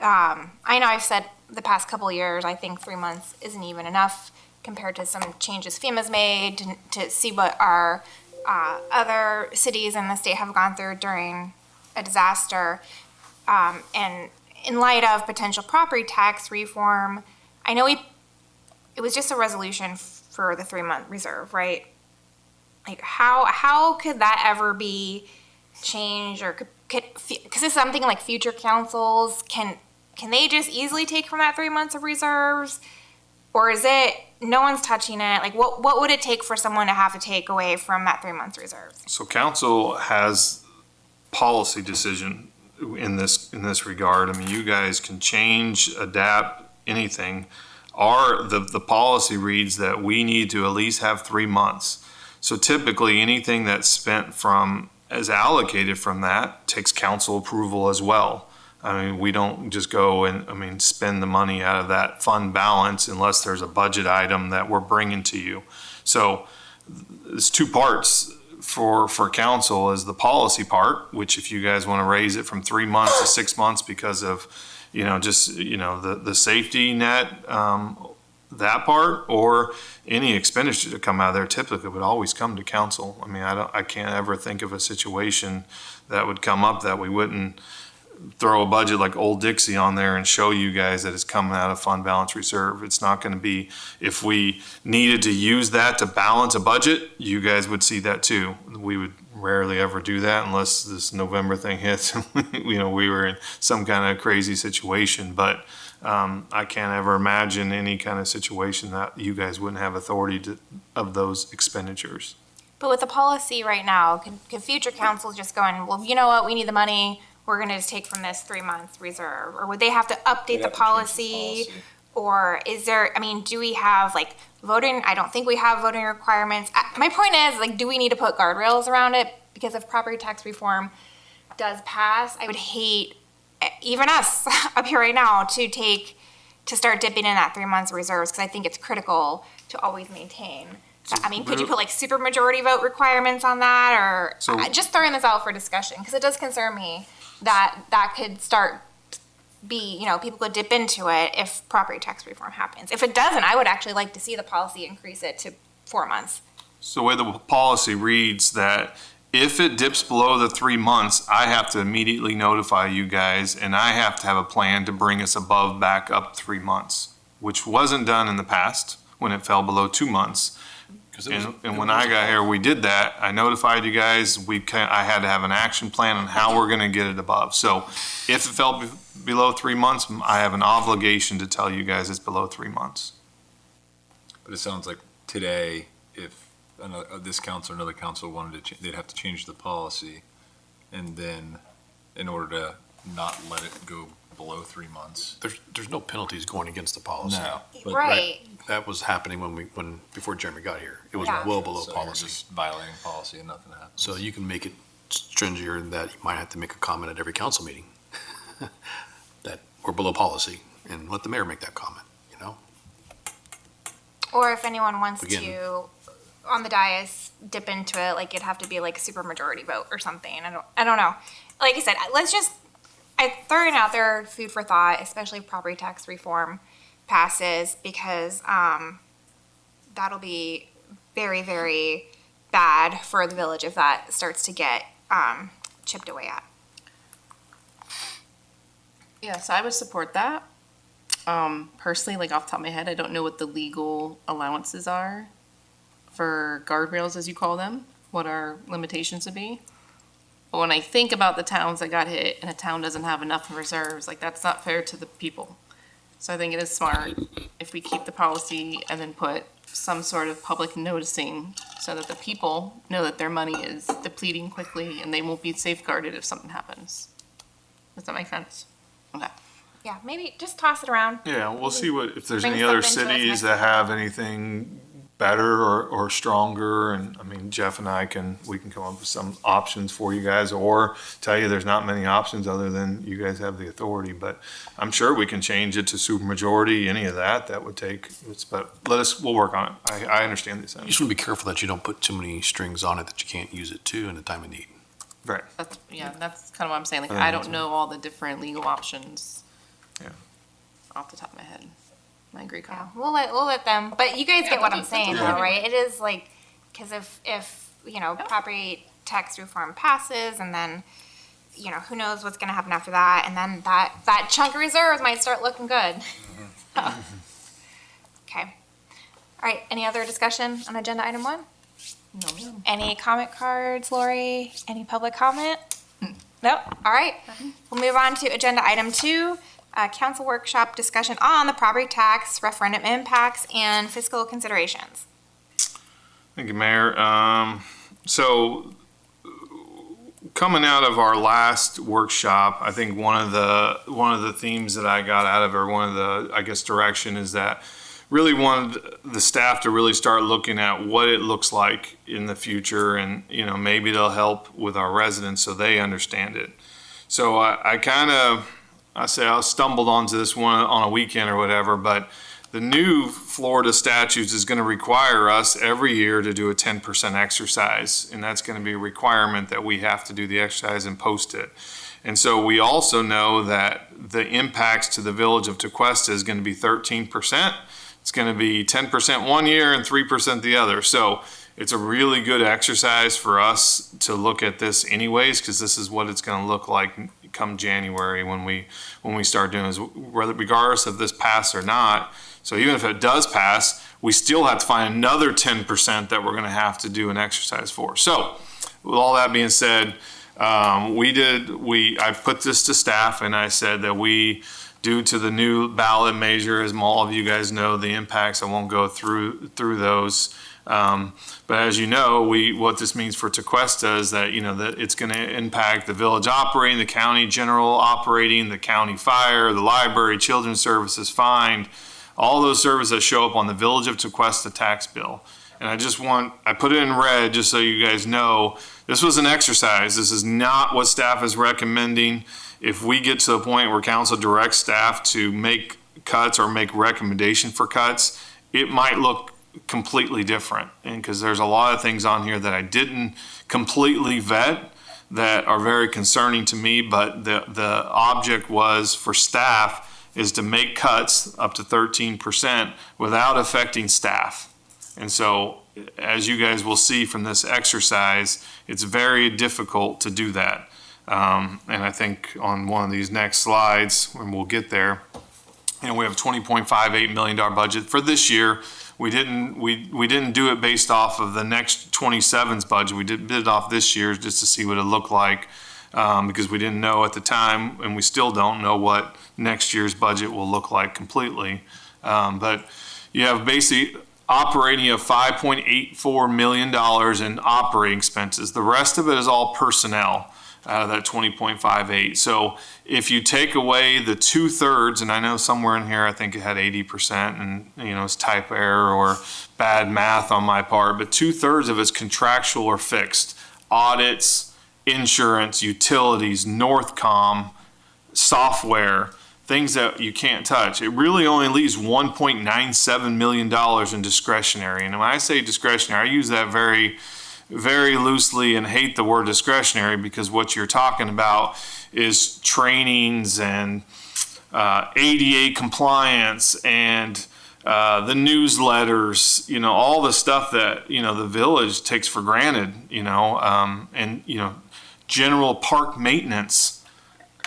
C: I know I've said the past couple of years, I think 3 months isn't even enough compared to some changes FEMA's made to see what our other cities in the state have gone through during a disaster. And in light of potential property tax reform, I know it was just a resolution for the 3-month reserve, right? Like how could that ever be changed, or because it's something like future councils, can they just easily take from that 3 months of reserves? Or is it, no one's touching it? Like what would it take for someone to have to take away from that 3 months reserves?
D: So council has policy decision in this regard. I mean, you guys can change, adapt, anything. The policy reads that we need to at least have 3 months. So typically, anything that's spent as allocated from that takes council approval as well. I mean, we don't just go and, spend the money out of that fund balance unless there's a budget item that we're bringing to you. So there's 2 parts for council is the policy part, which if you guys want to raise it from 3 months to 6 months because of, the safety net, that part, or any expenditure to come out of there typically would always come to council. I mean, I can't ever think of a situation that would come up that we wouldn't throw a budget like Old Dixie on there and show you guys that it's coming out of fund balance reserve. It's not going to be, if we needed to use that to balance a budget, you guys would see that too. We would rarely ever do that unless this November thing hits. We were in some kind of crazy situation, but I can't ever imagine any kind of situation that you guys wouldn't have authority of those expenditures.
C: But with the policy right now, can future councils just go in, well, you know what, we need the money, we're gonna just take from this 3 months reserve? Or would they have to update the policy? Or is there, do we have voting? I don't think we have voting requirements. My point is, do we need to put guardrails around it? Because if property tax reform does pass, I would hate even us up here right now to start dipping in that 3 months reserves, because I think it's critical to always maintain. So, could you put super majority vote requirements on that, or just throwing this out for discussion? Because it does concern me that could start people could dip into it if property tax reform happens. If it doesn't, I would actually like to see the policy increase it to 4 months.
D: So the way the policy reads that if it dips below the 3 months, I have to immediately notify you guys, and I have to have a plan to bring us back up 3 months, which wasn't done in the past when it fell below 2 months. And when I got here, we did that. I notified you guys. I had to have an action plan on how we're going to get it above. So if it fell below 3 months, I have an obligation to tell you guys it's below 3 months.
B: But it sounds like today, if this council or another council wanted to, they'd have to change the policy, and then in order to not let it go below 3 months.
H: There's no penalties going against the policy.
B: No, but
C: Right.
H: That was happening before Jeremy got here. It was
C: Yeah.
H: well below
B: so you're
H: policy.
B: just violating policy and nothing happens.
H: So you can make it stringier in that you might have to make a comment at every council meeting that we're below policy, and let the mayor make that comment,
C: Or if anyone wants
H: Again.
C: to, on the dais, dip into it, it'd have to be a super majority vote or something. I don't know. Like I said, I throw it out there, food for thought, especially if property tax reform passes, because that'll be very, very bad for the village if that starts to get chipped away at.
A: Yes, I would support that. Personally, off the top of my head, I don't know what the legal allowances are for guardrails, as you call them, what our limitations would be. But when I think about the towns that got hit and a town doesn't have enough in reserves, that's not fair to the people. So I think it is smart if we keep the policy and then put some sort of public noticing so that the people know that their money is depleting quickly and they won't be safeguarded if something happens. Does that make sense? Okay.
C: Yeah, maybe just toss it around.
D: Yeah, we'll see if there's
C: Bring
D: any other
C: stuff into us
D: cities
C: next
D: that have anything better or stronger. And I mean, Jeff and we can come up with some options for you guys, or tell you there's not many options other than you guys have the authority. But I'm sure we can change it to supermajority, any of that would take, but we'll work on it. I understand these
H: You
D: things.
H: just want to be careful that you don't put too many strings on it that you can't use it to in a time of need.
D: Right.
A: That's kind of what I'm saying. Like,
D: I think
A: I
D: that's
A: don't know all the different legal options.
D: Yeah.
A: Off the top of my head. I agree,
C: Yeah,
A: Kyle.
C: we'll let them, but you guys get what I'm
A: that's
C: saying
A: okay.
C: though, right? It is like, because if, property tax reform passes and then, who knows what's gonna happen after that, and then that chunk of reserves might start looking good. Okay. All right, any other discussion on agenda item 1?
A: No, ma'am.
C: Any comment cards, Lori? Any public comment? Nope. All right. We'll move on to agenda item 2, council workshop discussion on the property tax referendum impacts and fiscal considerations.
D: Thank you, Mayor. So coming out of our last workshop, I think one of the themes that I got out of it, or one of the, I guess, direction is that really wanted the staff to really start looking at what it looks like in the future, and maybe it'll help with our residents so they understand it. So I stumbled onto this one on a weekend or whatever, but the new Florida statutes is going to require us every year to do a 10% exercise, and that's going to be a requirement that we have to do the exercise and post it. And so we also know that the impacts to the village of Tequesta is going to be 13%. It's going to be 10% one year and 3% the other. So it's a really good exercise for us to look at this anyways, because this is what it's going to look like come January when we start doing this, regardless of this pass or not. So even if it does pass, we still have to find another 10% that we're going to have to do an exercise for. So with all that being said, I put this to staff and I said that due to the new ballot measure, as all of you guys know, the impacts, I won't go through those. But as you know, what this means for Tequesta is that, that it's going to impact the village operating, the county general operating, the county fire, the library, children's services, fined, all those services that show up on the Village of Tequesta tax bill. And I put it in red just so you guys know, this was an exercise. This is not what staff is recommending. If we get to the point where council directs staff to make cuts or make recommendation for cuts, it might look completely different. And because there's a lot of things on here that I didn't completely vet that are very concerning to me, but the object was for staff is to make cuts up to 13% without affecting staff. And so, as you guys will see from this exercise, it's very difficult to do that. And I think on one of these next slides, when we'll get there, we have a $20.58 million budget for this year. We didn't do it based off of the next 27's budget. We did it off this year's just to see what it looked like, because we didn't know at the time, and we still don't know what next year's budget will look like completely. But you have basically operating of $5.84 million in operating expenses. The rest of it is all personnel out of that 20.58. So if you take away the 2/3, and I know somewhere in here I think it had 80%, and it's type error or bad math on my part, but 2/3 of it's contractual or fixed. Audits, insurance, utilities, Northcom, software, things that you can't touch. It really only leaves $1.97 million in discretionary. And when I say discretionary, I use that very, very loosely and hate the word discretionary, because what you're talking about is trainings and ADA compliance and the newsletters, all the stuff that, the village takes for granted, and, general park maintenance.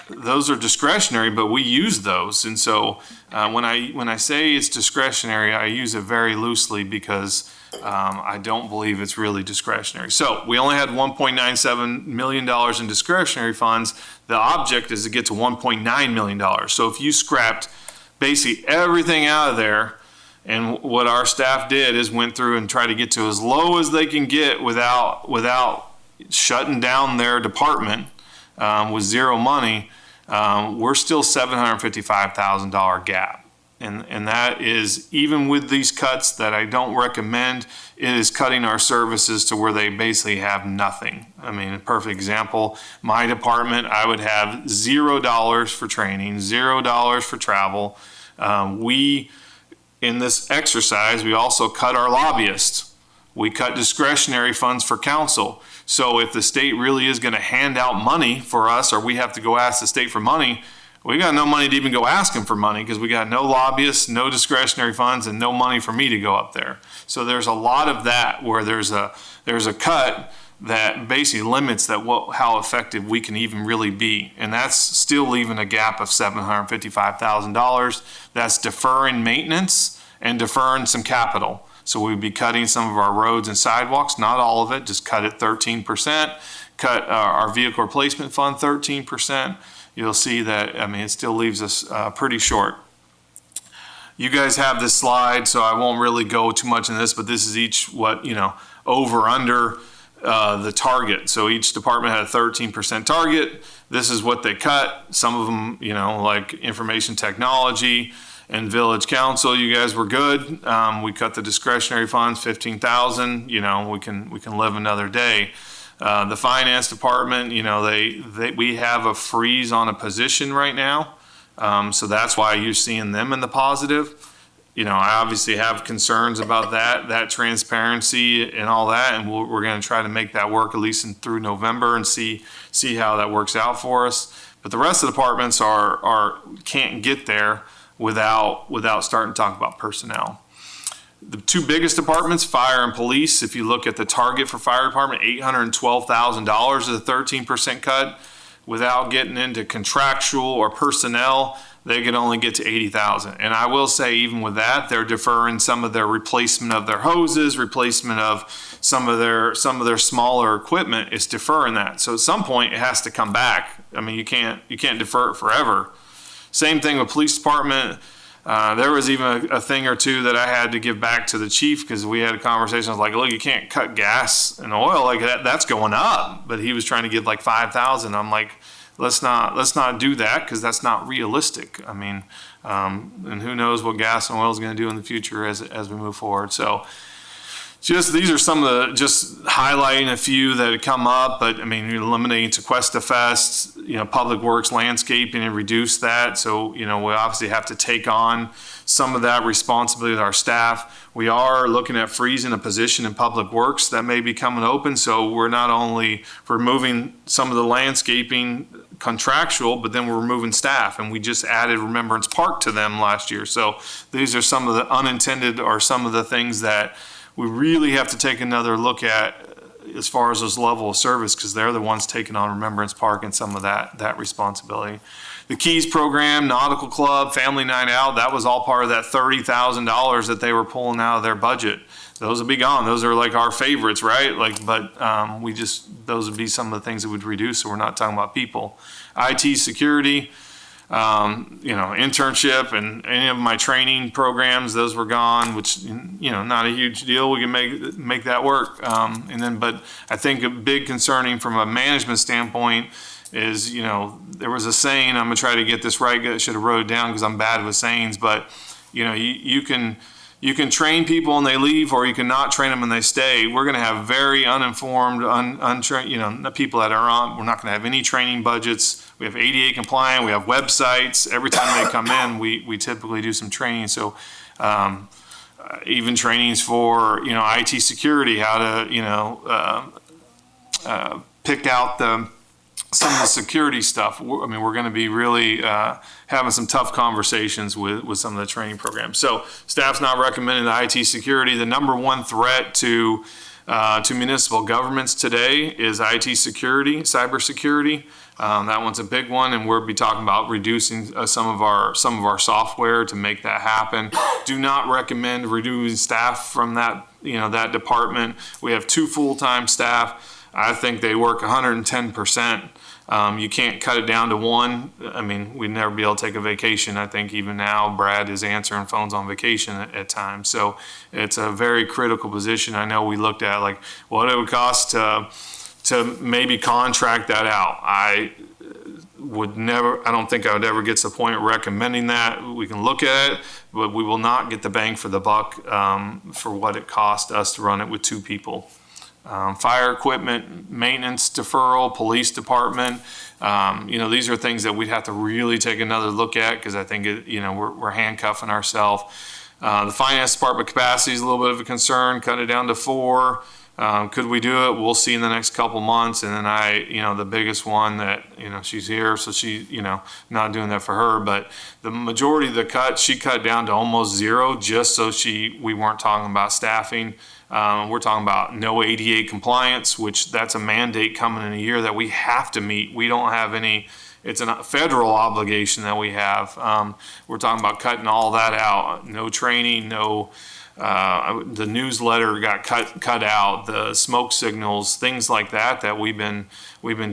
D: Those are discretionary, but we use those. And so when I say it's discretionary, I use it very loosely because I don't believe it's really discretionary. So we only had $1.97 million in discretionary funds. The object is to get to $1.9 million. So if you scrapped basically everything out of there, and what our staff did is went through and tried to get to as low as they can get without shutting down their department with zero money, we're still $755,000 gap. And that is, even with these cuts that I don't recommend, it is cutting our services to where they basically have nothing. I mean, a perfect example, my department, I would have $0 for training, $0 for travel. In this exercise, we also cut our lobbyists. We cut discretionary funds for council. So if the state really is going to hand out money for us, or we have to go ask the state for money, we got no money to even go ask them for money because we got no lobbyists, no discretionary funds, and no money for me to go up there. So there's a lot of that where there's a cut that basically limits how effective we can even really be. And that's still leaving a gap of $755,000. That's deferring maintenance and deferring some capital. So we'd be cutting some of our roads and sidewalks, not all of it, just cut it 13%, cut our vehicle replacement fund 13%. You'll see that, I mean, it still leaves us pretty short. You guys have this slide, so I won't really go too much in this, but this is each over under the target. So each department had a 13% target. This is what they cut. Some of them, like information technology and village council, you guys were good. We cut the discretionary funds, 15,000. We can live another day. The finance department, we have a freeze on a position right now. So that's why you're seeing them in the positive. I obviously have concerns about that transparency and all that, and we're going to try to make that work at least through November and see how that works out for us. But the rest of the departments can't get there without starting to talk about personnel. The two biggest departments, fire and police, if you look at the target for fire department, $812,000 is a 13% cut. Without getting into contractual or personnel, they could only get to $80,000. And I will say, even with that, they're deferring some of their replacement of their hoses, replacement of some of their smaller equipment. It's deferring that. So at some point, it has to come back. I mean, you can't defer it forever. Same thing with police department. There was even a thing or two that I had to give back to the chief because we had a conversation. I was like, look, you can't cut gas and oil like that. That's going up. But he was trying to give like 5,000. I'm like, let's not do that because that's not realistic. I mean, and who knows what gas and oil is going to do in the future as we move forward. So these are some of the, just highlighting a few that had come up, but I mean, eliminating Sequesta Fest, Public Works landscaping and reduce that. So, we obviously have to take on some of that responsibility with our staff. We are looking at freezing a position in Public Works that may be coming open. So we're not only removing some of the landscaping contractual, but then we're removing staff, and we just added Remembrance Park to them last year. So these are some of the unintended or some of the things that we really have to take another look at as far as those level of service, because they're the ones taking on Remembrance Park and some of that responsibility. The Keys program, Nautical Club, Family Night Out, that was all part of that $30,000 that they were pulling out of their budget. Those would be gone. Those are like our favorites, right? Those would be some of the things that would reduce, so we're not talking about people. IT security, internship and any of my training programs, those were gone, which, not a huge deal. We can make that work. But I think a big concerning from a management standpoint is, there was a saying, I'm gonna try to get this right, I should have wrote it down because I'm bad with sayings, but you can train people and they leave, or you can not train them and they stay. We're going to have very uninformed, untrained, people that are on. We're not going to have any training budgets. We have ADA compliant. We have websites. Every time they come in, we typically do some training. So even trainings for IT security, how to pick out some of the security stuff. We're going to be really having some tough conversations with some of the training programs. So staff's not recommending the IT security. The number one threat to municipal governments today is IT security, cybersecurity. That one's a big one, and we'll be talking about reducing some of our software to make that happen. Do not recommend reducing staff from that department. We have 2 full-time staff. I think they work 110%. You can't cut it down to 1. I mean, we'd never be able to take a vacation. I think even now, Brad is answering phones on vacation at times. So it's a very critical position. I know we looked at what it would cost to maybe contract that out. I don't think I would ever get to the point of recommending that. We can look at it, but we will not get the bang for the buck for what it cost us to run it with 2 people. Fire equipment, maintenance deferral, police department, these are things that we'd have to really take another look at, because I think, we're handcuffing ourselves. The finance department capacity is a little bit of a concern, cut it down to 4. Could we do it? We'll see in the next couple months. And then the biggest one that, she's here, so she, not doing that for her, but the majority of the cut, she cut down to almost 0, just so we weren't talking about staffing. We're talking about no ADA compliance, which that's a mandate coming in a year that we have to meet. We don't have any, it's a federal obligation that we have. We're talking about cutting all that out. No training, no, the newsletter got cut out, the smoke signals, things like that we've been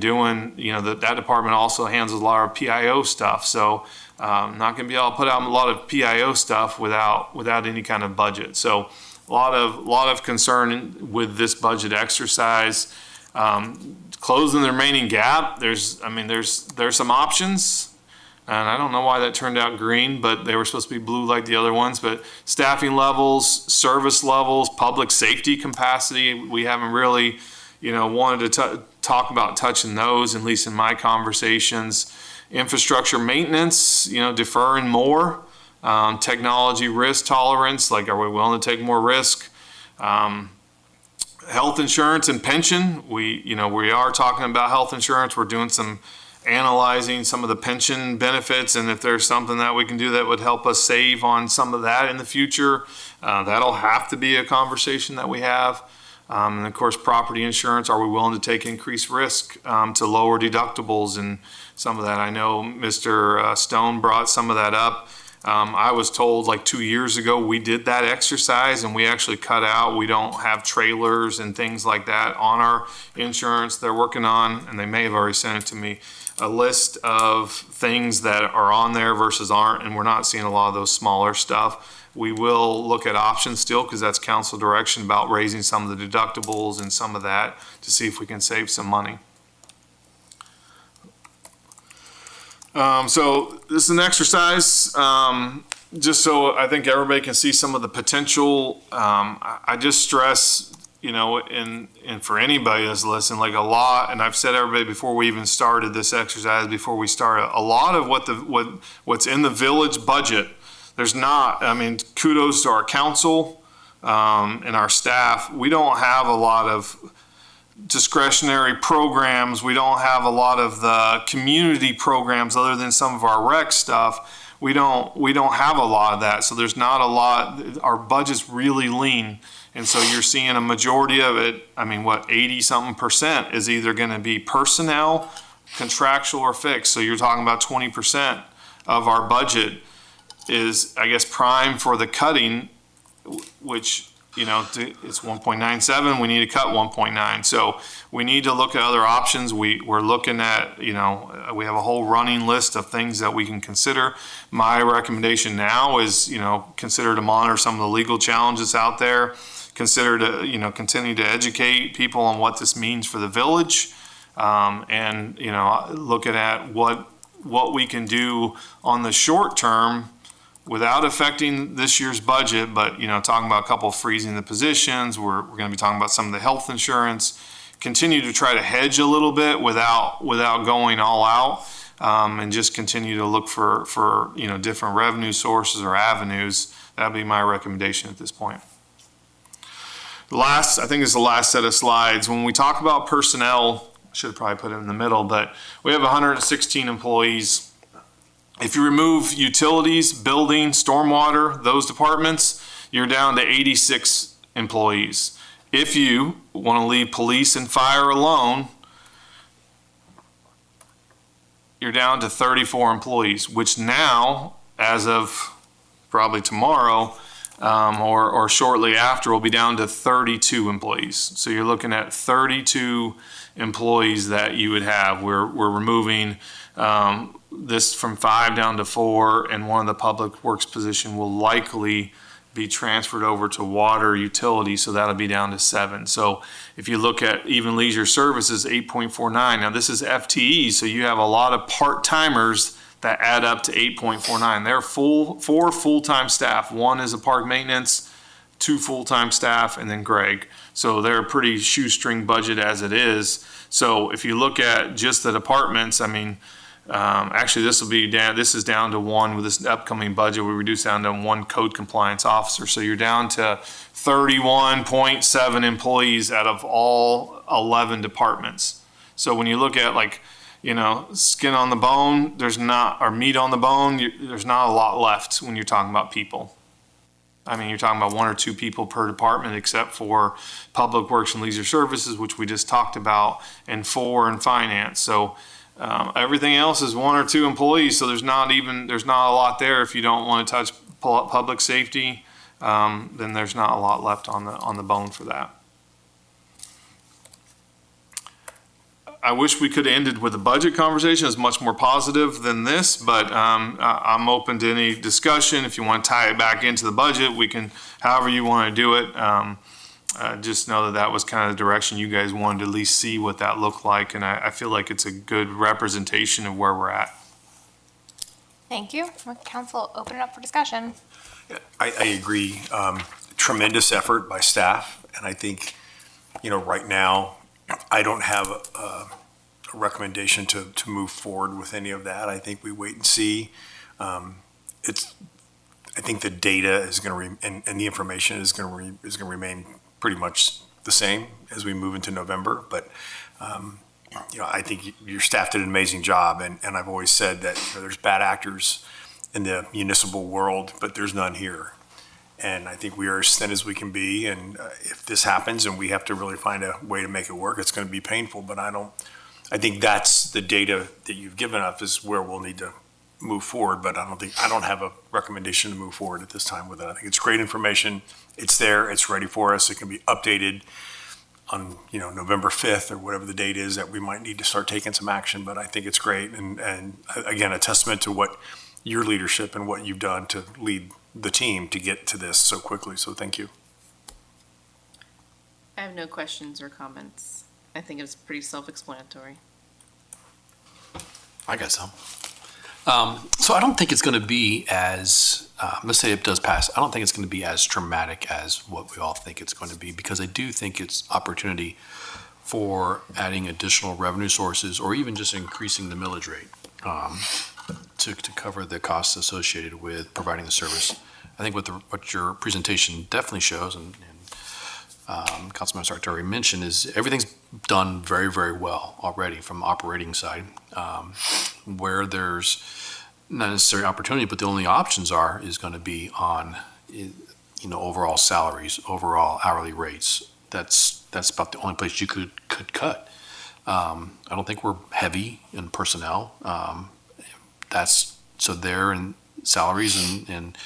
D: doing. That department also handles a lot of PIO stuff. So not going to be able to put out a lot of PIO stuff without any kind of budget. So a lot of concern with this budget exercise. Closing the remaining gap, there's some options. And I don't know why that turned out green, but they were supposed to be blue like the other ones. But staffing levels, service levels, public safety capacity, we haven't really, wanted to talk about touching those, at least in my conversations. Infrastructure maintenance, deferring more. Technology risk tolerance, like, are we willing to take more risk? Health insurance and pension, we are talking about health insurance. We're doing some analyzing some of the pension benefits, and if there's something that we can do that would help us save on some of that in the future, that'll have to be a conversation that we have. And of course, property insurance, are we willing to take increased risk to lower deductibles and some of that? I know Mr. Stone brought some of that up. I was told like 2 years ago, we did that exercise and we actually cut out, we don't have trailers and things like that on our insurance. They're working on, and they may have already sent it to me, a list of things that are on there versus aren't, and we're not seeing a lot of those smaller stuff. We will look at options still, because that's council direction about raising some of the deductibles and some of that to see if we can save some money. So this is an exercise, just so I think everybody can see some of the potential. I just stress, and for anybody that's listening, like a lot, and I've said everybody before we even started this exercise, before we started, a lot of what's in the village budget, there's not, kudos to our council and our staff. We don't have a lot of discretionary programs. We don't have a lot of the community programs other than some of our rec stuff. We don't have a lot of that. So there's not a lot. Our budget's really lean. And so you're seeing a majority of it, 80-something% is either going to be personnel, contractual, or fixed. So you're talking about 20% of our budget is, I guess, prime for the cutting, which, it's 1.97, we need to cut 1.9. So we need to look at other options. We're looking at, we have a whole running list of things that we can consider. My recommendation now is, consider to monitor some of the legal challenges out there. Consider to, continue to educate people on what this means for the village. And, looking at what we can do on the short term without affecting this year's budget, but, talking about a couple of freezing the positions. We're going to be talking about some of the health insurance, continue to try to hedge a little bit without going all out, and just continue to look for different revenue sources or avenues. That'd be my recommendation at this point. I think it's the last set of slides. When we talk about personnel, I should have probably put it in the middle, but we have 116 employees. If you remove utilities, building, stormwater, those departments, you're down to 86 employees. If you want to leave police and fire alone, you're down to 34 employees, which now, as of probably tomorrow, or shortly after, will be down to 32 employees. So you're looking at 32 employees that you would have. We're removing this from 5 down to 4, and one of the public works position will likely be transferred over to water utility, so that'll be down to 7. So if you look at even leisure services, 8.49. Now this is FTE, so you have a lot of part-timers that add up to 8.49. They're 4 full-time staff. 1 is a park maintenance, 2 full-time staff, and then Greg. So they're a pretty shoestring budget as it is. So if you look at just the departments, I mean, actually, this will be down. This is down to 1 with this upcoming budget. We reduce down to 1 code compliance officer. So you're down to 31.7 employees out of all 11 departments. So when you look at like, skin on the bone, or meat on the bone, there's not a lot left when you're talking about people. I mean, you're talking about 1 or 2 people per department, except for Public Works and Leisure Services, which we just talked about, and 4 in finance. So everything else is 1 or 2 employees, so there's not a lot there. If you don't want to touch public safety, then there's not a lot left on the bone for that. I wish we could have ended with a budget conversation. It's much more positive than this, but I'm open to any discussion. If you want to tie it back into the budget, we can, however you want to do it. Just know that was kind of the direction you guys wanted to at least see what that looked like, and I feel like it's a good representation of where we're at.
C: Thank you. Council, open it up for discussion.
E: I agree. Tremendous effort by staff, and I think, right now, I don't have a recommendation to move forward with any of that. I think we wait and see. I think the data is going to, and the information is going to remain pretty much the same as we move into November. But, I think your staff did an amazing job. And I've always said that there's bad actors in the municipal world, but there's none here. And I think we are as thin as we can be. And if this happens and we have to really find a way to make it work, it's going to be painful. But I think that's the data that you've given us is where we'll need to move forward. But I don't have a recommendation to move forward at this time with it. I think it's great information. It's there. It's ready for us. It can be updated on, November 5th or whatever the date is that we might need to start taking some action. But I think it's great. And again, a testament to what your leadership and what you've done to lead the team to get to this so quickly. So thank you.
A: I have no questions or comments. I think it's pretty self-explanatory.
H: I got some. So I don't think it's going to be as, let's say it does pass, I don't think it's going to be as dramatic as what we all think it's going to be, because I do think it's opportunity for adding additional revenue sources or even just increasing the millage rate to cover the costs associated with providing the service. I think what your presentation definitely shows, and Councilman Sartori mentioned, is everything's done very, very well already from operating side. Where there's not necessarily opportunity, but the only options is going to be on, overall salaries, overall hourly rates. That's about the only place you could cut. I don't think we're heavy in personnel. So there, and salaries and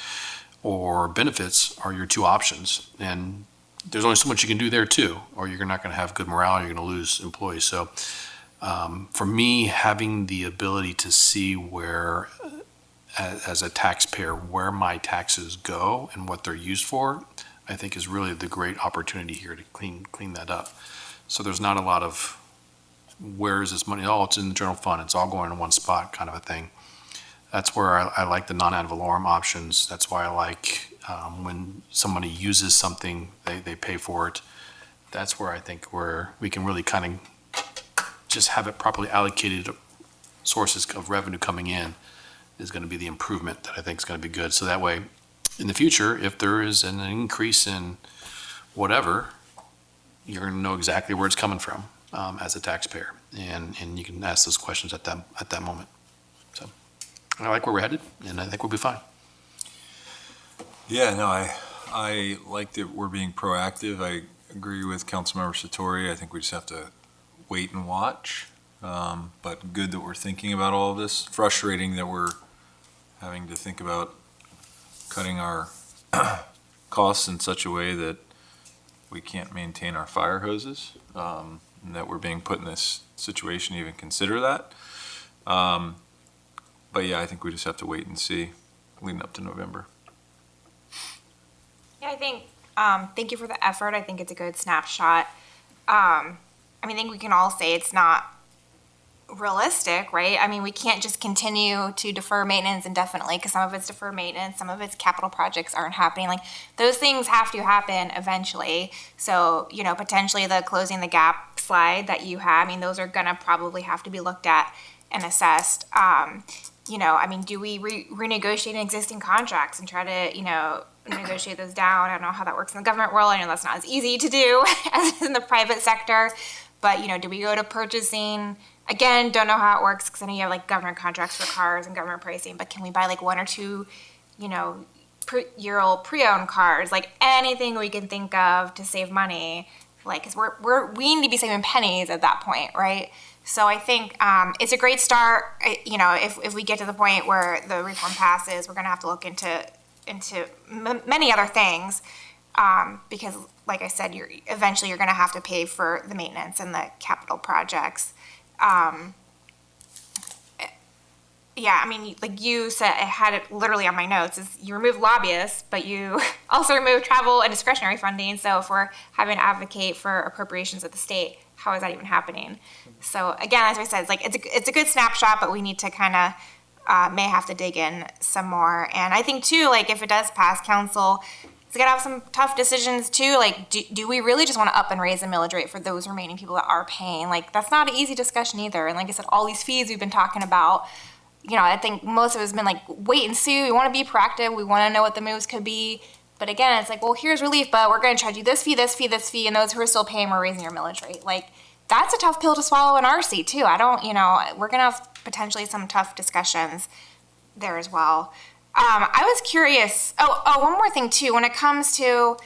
H: or benefits are your 2 options. And there's only so much you can do there too, or you're not going to have good morale, you're going to lose employees. So for me, having the ability to see where, as a taxpayer, where my taxes go and what they're used for, I think is really the great opportunity here to clean that up. So there's not a lot of, where is this money? Oh, it's in the general fund. It's all going in one spot kind of a thing. That's where I like the non-ad valorem options. That's why I like when somebody uses something, they pay for it. That's where I think where we can really kind of just have it properly allocated sources of revenue coming in is going to be the improvement that I think is going to be good. So that way, in the future, if there is an increase in whatever, you're going to know exactly where it's coming from as a taxpayer, and you can ask those questions at that moment. So I like where we're headed, and I think we'll be fine.
B: Yeah, no, I like that we're being proactive. I agree with Councilmember Sartori. I think we just have to wait and watch. But good that we're thinking about all of this. Frustrating that we're having to think about cutting our costs in such a way that we can't maintain our fire hoses, and that we're being put in this situation to even consider that. But yeah, I think we just have to wait and see leading up to November.
C: Yeah, I think, thank you for the effort. I think it's a good snapshot. I mean, I think we can all say it's not realistic, right? I mean, we can't just continue to defer maintenance indefinitely because some of it's deferred maintenance, some of it's capital projects aren't happening. Like, those things have to happen eventually. So, you know, potentially the closing the gap slide that you have, I mean, those are gonna probably have to be looked at and assessed. You know, I mean, do we renegotiate existing contracts and try to, you know, negotiate those down? I don't know how that works in the government world. I know that's not as easy to do as in the private sector. But, you know, do we go to purchasing? Again, don't know how it works because I know you have like government contracts for cars and government pricing, but can we buy like 1 or 2, you know, year-old pre-owned cars? Like anything we can think of to save money, like, because we need to be saving pennies at that point, right? So I think it's a great start. You know, if we get to the point where the reform passes, we're going to have to look into many other things because, like I said, eventually you're going to have to pay for the maintenance and the capital projects. Yeah, I mean, like you said, I had it literally on my notes, is you remove lobbyists, but you also remove travel and discretionary funding. So if we're having to advocate for appropriations at the state, how is that even happening? So again, as I said, it's like it's a good snapshot, but we need to kind of may have to dig in some more. And I think too, like if it does pass council, it's gonna have some tough decisions too. Like, do we really just want to up and raise the millage rate for those remaining people that are paying? Like, that's not an easy discussion either. And like I said, all these fees we've been talking about, you know, I think most of us have been like, wait and see. We want to be proactive. We want to know what the moves could be. But again, it's like, well, here's relief, but we're going to charge you this fee, this fee, this fee, and those who are still paying, we're raising your millage rate. Like, that's a tough pill to swallow in our seat too. You know, we're going to have potentially some tough discussions there as well. I was curious. One more thing too. When it comes to,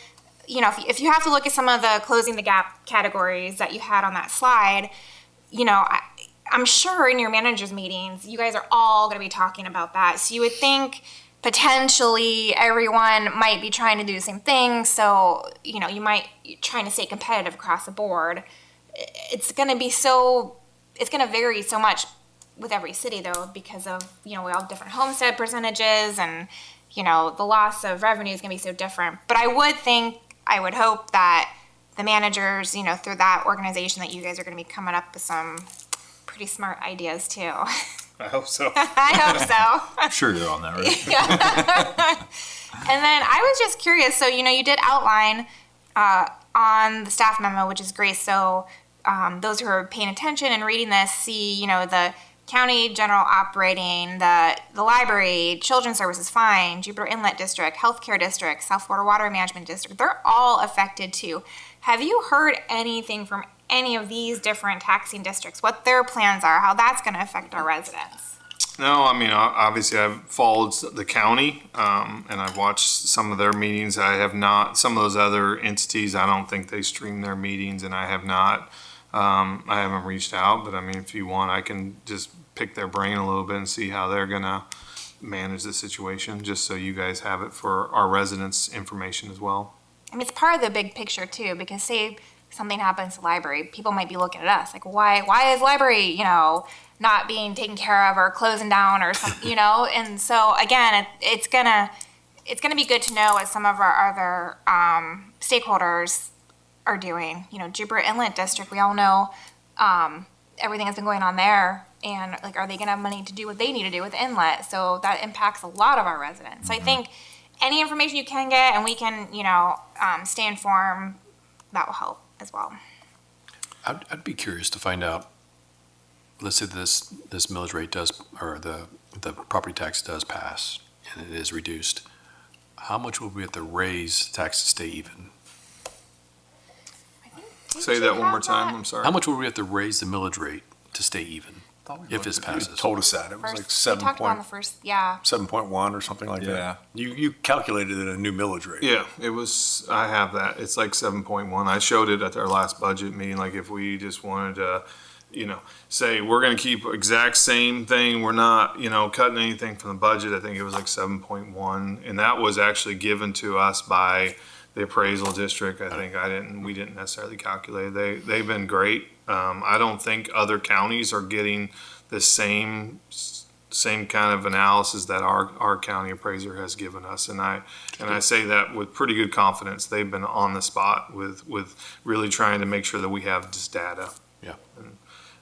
C: you know, if you have to look at some of the closing the gap categories that you had on that slide, you know, I'm sure in your managers meetings, you guys are all going to be talking about that. So you would think potentially everyone might be trying to do the same thing. So, you know, you might trying to stay competitive across the board. It's going to vary so much with every city though, because of, you know, we all have different homestead percentages and, you know, the loss of revenue is going to be so different. But I would hope that the managers, you know, through that organization, that you guys are going to be coming up with some pretty smart ideas too.
D: I hope so.
C: I hope so.
B: I'm sure you're on that, right?
C: And then I was just curious. So, you know, you did outline on the staff memo, which is great. So those who are paying attention and reading this see, you know, the county general operating, the library, children's services, fine, Jupiter Inlet District, healthcare district, South Florida Water Management District. They're all affected too. Have you heard anything from any of these different taxing districts, what their plans are, how that's going to affect our residents?
D: No, I mean, obviously I've followed the county, and I've watched some of their meetings. I have not, some of those other entities, I don't think they stream their meetings, and I have not, I haven't reached out, but I mean, if you want, I can just pick their brain a little bit and see how they're gonna manage the situation, just so you guys have it for our residents' information as well.
C: I mean, it's part of the big picture too, because say something happens to the library, people might be looking at us like, why is library, you know, not being taken care of or closing down or something, you know? And so again, it's gonna be good to know what some of our other stakeholders are doing. You know, Jupiter Inlet District, we all know everything that's been going on there, and like, are they gonna have money to do what they need to do with the inlet? So that impacts a lot of our residents. So I think any information you can get and we can, you know, stay informed, that will help as well.
H: I'd be curious to find out, let's say this millage rate does, or the property tax does pass and it is reduced, how much will we have to raise tax to stay even?
D: Say that one more time, I'm sorry.
H: How much will we have to raise the millage rate to stay even if this
E: You
H: passes?
E: told us that. It was like
C: We talked about on the first, yeah.
E: 7.1 or something like
B: Yeah.
E: that. You calculated it a new millage rate.
D: Yeah, it was, I have that. It's like 7.1. I showed it at our last budget meeting, like if we just wanted to, you know, say we're gonna keep exact same thing, we're not, you know, cutting anything from the budget, I think it was like 7.1. And that was actually given to us by the appraisal district. I think we didn't necessarily calculate it. They've been great. I don't think other counties are getting the same same kind of analysis that our county appraiser has given us. And I say that with pretty good confidence. They've been on the spot with really trying to make sure that we have this data.
H: Yeah.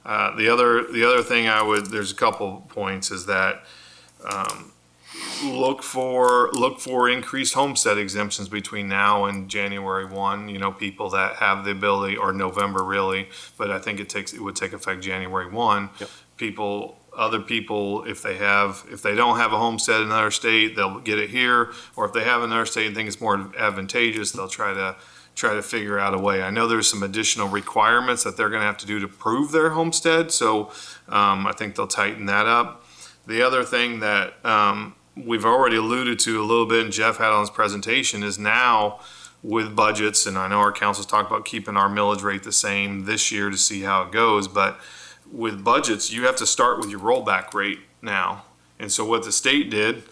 D: The other thing there's a couple points is that, look for increased homestead exemptions between now and January 1. You know, people that have the ability, or November really, but I think it would take effect January 1.
H: Yep.
D: Other people, if they don't have a homestead in another state, they'll get it here, or if they have another state and think it's more advantageous, they'll try to figure out a way. I know there's some additional requirements that they're going to have to do to prove their homestead, so I think they'll tighten that up. The other thing that we've already alluded to a little bit, and Jeff had on his presentation, is now with budgets, and I know our council's talked about keeping our millage rate the same this year to see how it goes, but with budgets, you have to start with your rollback rate now. And so what the state did,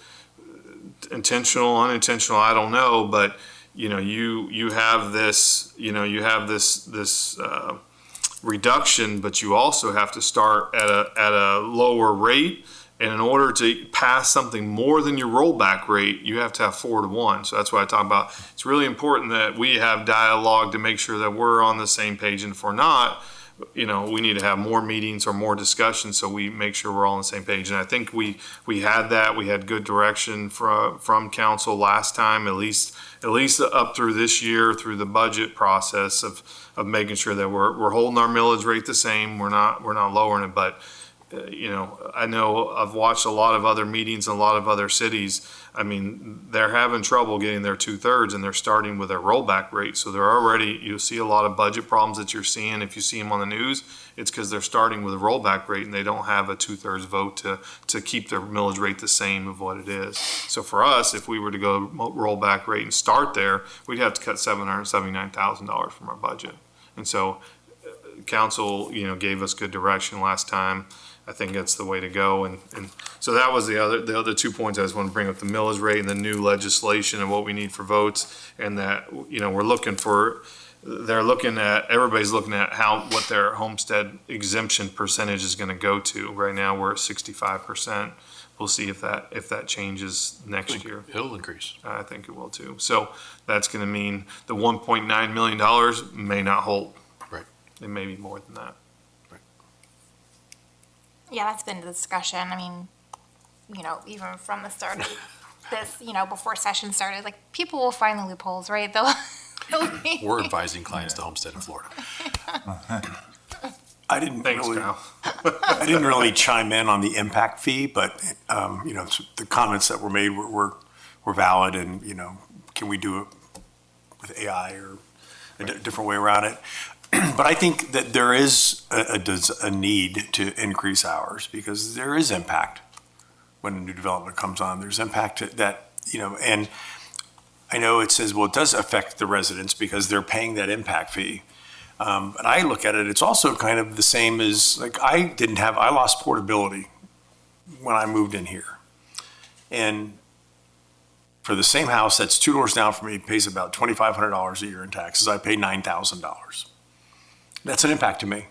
D: intentional, unintentional, I don't know, but you have this reduction, but you also have to start at a lower rate. And in order to pass something more than your rollback rate, you have to have 4 to 1. So that's what I talk about. It's really important that we have dialogue to make sure that we're on the same page. And if we're not, we need to have more meetings or more discussions so we make sure we're all on the same page. And I think we had that. We had good direction from council last time, at least up through this year, through the budget process of making sure that we're holding our millage rate the same. We're not lowering it, but I know I've watched a lot of other meetings in a lot of other cities. I mean, they're having trouble getting their 2/3 and they're starting with their rollback rate. So you'll see a lot of budget problems that you're seeing. If you see them on the news, it's because they're starting with a rollback rate and they don't have a 2/3 vote to keep their millage rate the same of what it is. So for us, if we were to go rollback rate and start there, we'd have to cut $779,000 from our budget. And so council, gave us good direction last time. I think that's the way to go. And so that was the other 2 points I just want to bring up: the millage rate and the new legislation and what we need for votes. And that, everybody's looking at what their homestead exemption percentage is going to go to. Right now, we're at 65%. We'll see if that changes next year.
H: It'll increase.
D: I think it will too. So that's going to mean the $1.9 million may not hold.
H: Right.
D: It may be more than that.
C: Yeah, that's been the discussion. I mean, even from the start of this, before session started, like, people will find the loopholes, right?
H: We're advising clients to homestead in Florida.
E: I didn't
D: Thanks, Kyle.
E: I didn't really chime in on the impact fee, but, the comments that were made were valid, and, can we do it with AI or a different way around it? But I think that there is a need to increase hours, because there is impact when a new development comes on. There's impact that, and I know it says, well, it does affect the residents because they're paying that impact fee. But I look at it, it's also kind of the same as, like, I lost portability when I moved in here. And for the same house that's 2 doors down from me, pays about $2,500 a year in taxes, I pay $9,000. That's an impact to me.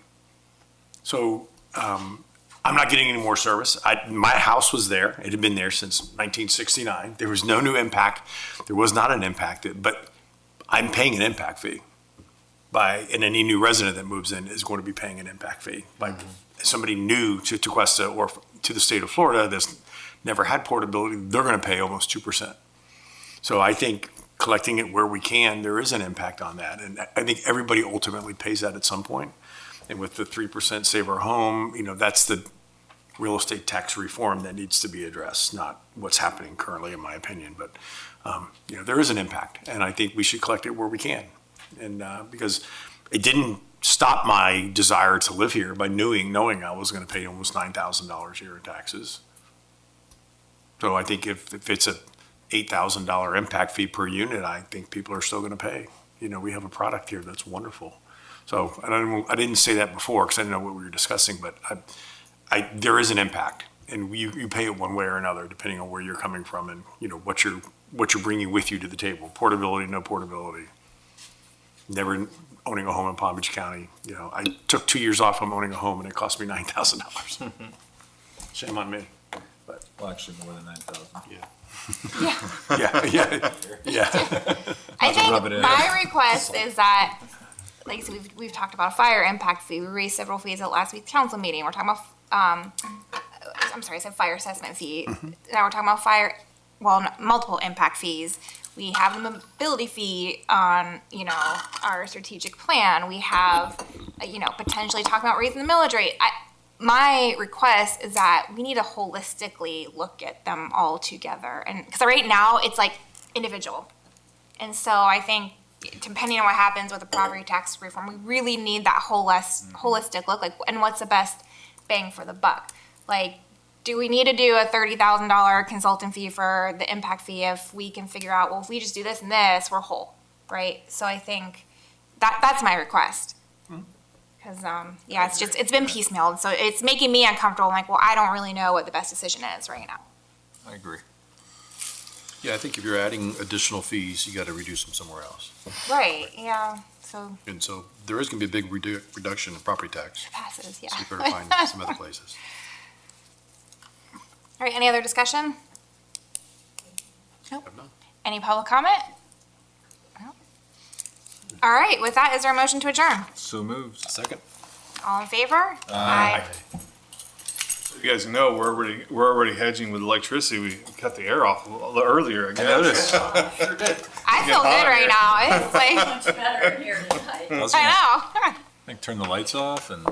E: So I'm not getting any more service. My house was there. It had been there since 1969. There was no new impact. There was not an impact, but I'm paying an impact fee. And any new resident that moves in is going to be paying an impact fee. By somebody new to Tequesta or to the state of Florida that's never had portability, they're going to pay almost 2%. So I think collecting it where we can, there is an impact on that. And I think everybody ultimately pays that at some point. And with the 3% Save Our Home, that's the real estate tax reform that needs to be addressed, not what's happening currently, in my opinion. But, there is an impact, and I think we should collect it where we can. And because it didn't stop my desire to live here by knowing I was going to pay almost $9,000 a year in taxes. So I think if it's a $8,000 impact fee per unit, I think people are still going to pay. We have a product here that's wonderful. So I didn't say that before because I didn't know what we were discussing, but there is an impact, and you pay it one way or another depending on where you're coming from and what you're bringing with you to the table. Portability, no portability. Never owning a home in Palm Beach County. I took 2 years off from owning a home and it cost me $9,000. Shame on me.
B: Well, actually, more than 9,000.
E: Yeah.
C: I think
B: rub it in.
C: my request is that, like I said, we've talked about a fire impact fee. We raised several fees at last week's council meeting. We're talking about, I'm sorry, I said fire assessment fee. Now we're talking about multiple impact fees. We have the mobility fee on, our strategic plan. We have, potentially talking about raising the millage rate. My request is that we need to holistically look at them all together. And because right now it's like individual. And so I think depending on what happens with the property tax reform, we really need that holistic look, and what's the best bang for the buck? Like, do we need to do a $30,000 consultant fee for the impact fee if we can figure out, well, if we just do this and this, we're whole, right? So I think that's my request. Because, it's been piecemealed, so it's making me uncomfortable. I'm like, well, I don't really know what the best decision is right now.
B: I agree.
H: Yeah, I think if you're adding additional fees, you got to reduce them somewhere else.
C: Right, yeah, so
H: And so there is going to be a big reduction in property tax.
C: it passes, yeah.
H: So you better find some other places.
C: All right, any other discussion?
H: Have none.
C: Any public comment? No. All right, with that, is there a motion to adjourn?
B: So moved.
H: Second?
C: All in favor? Aye.
D: You guys know, we're already hedging with electricity. We cut the air off a little earlier, I guess.
B: noticed.
C: I feel good right now. It's like,
I: Much better in here tonight.
B: I was gonna,
C: I know.
B: turn the lights off and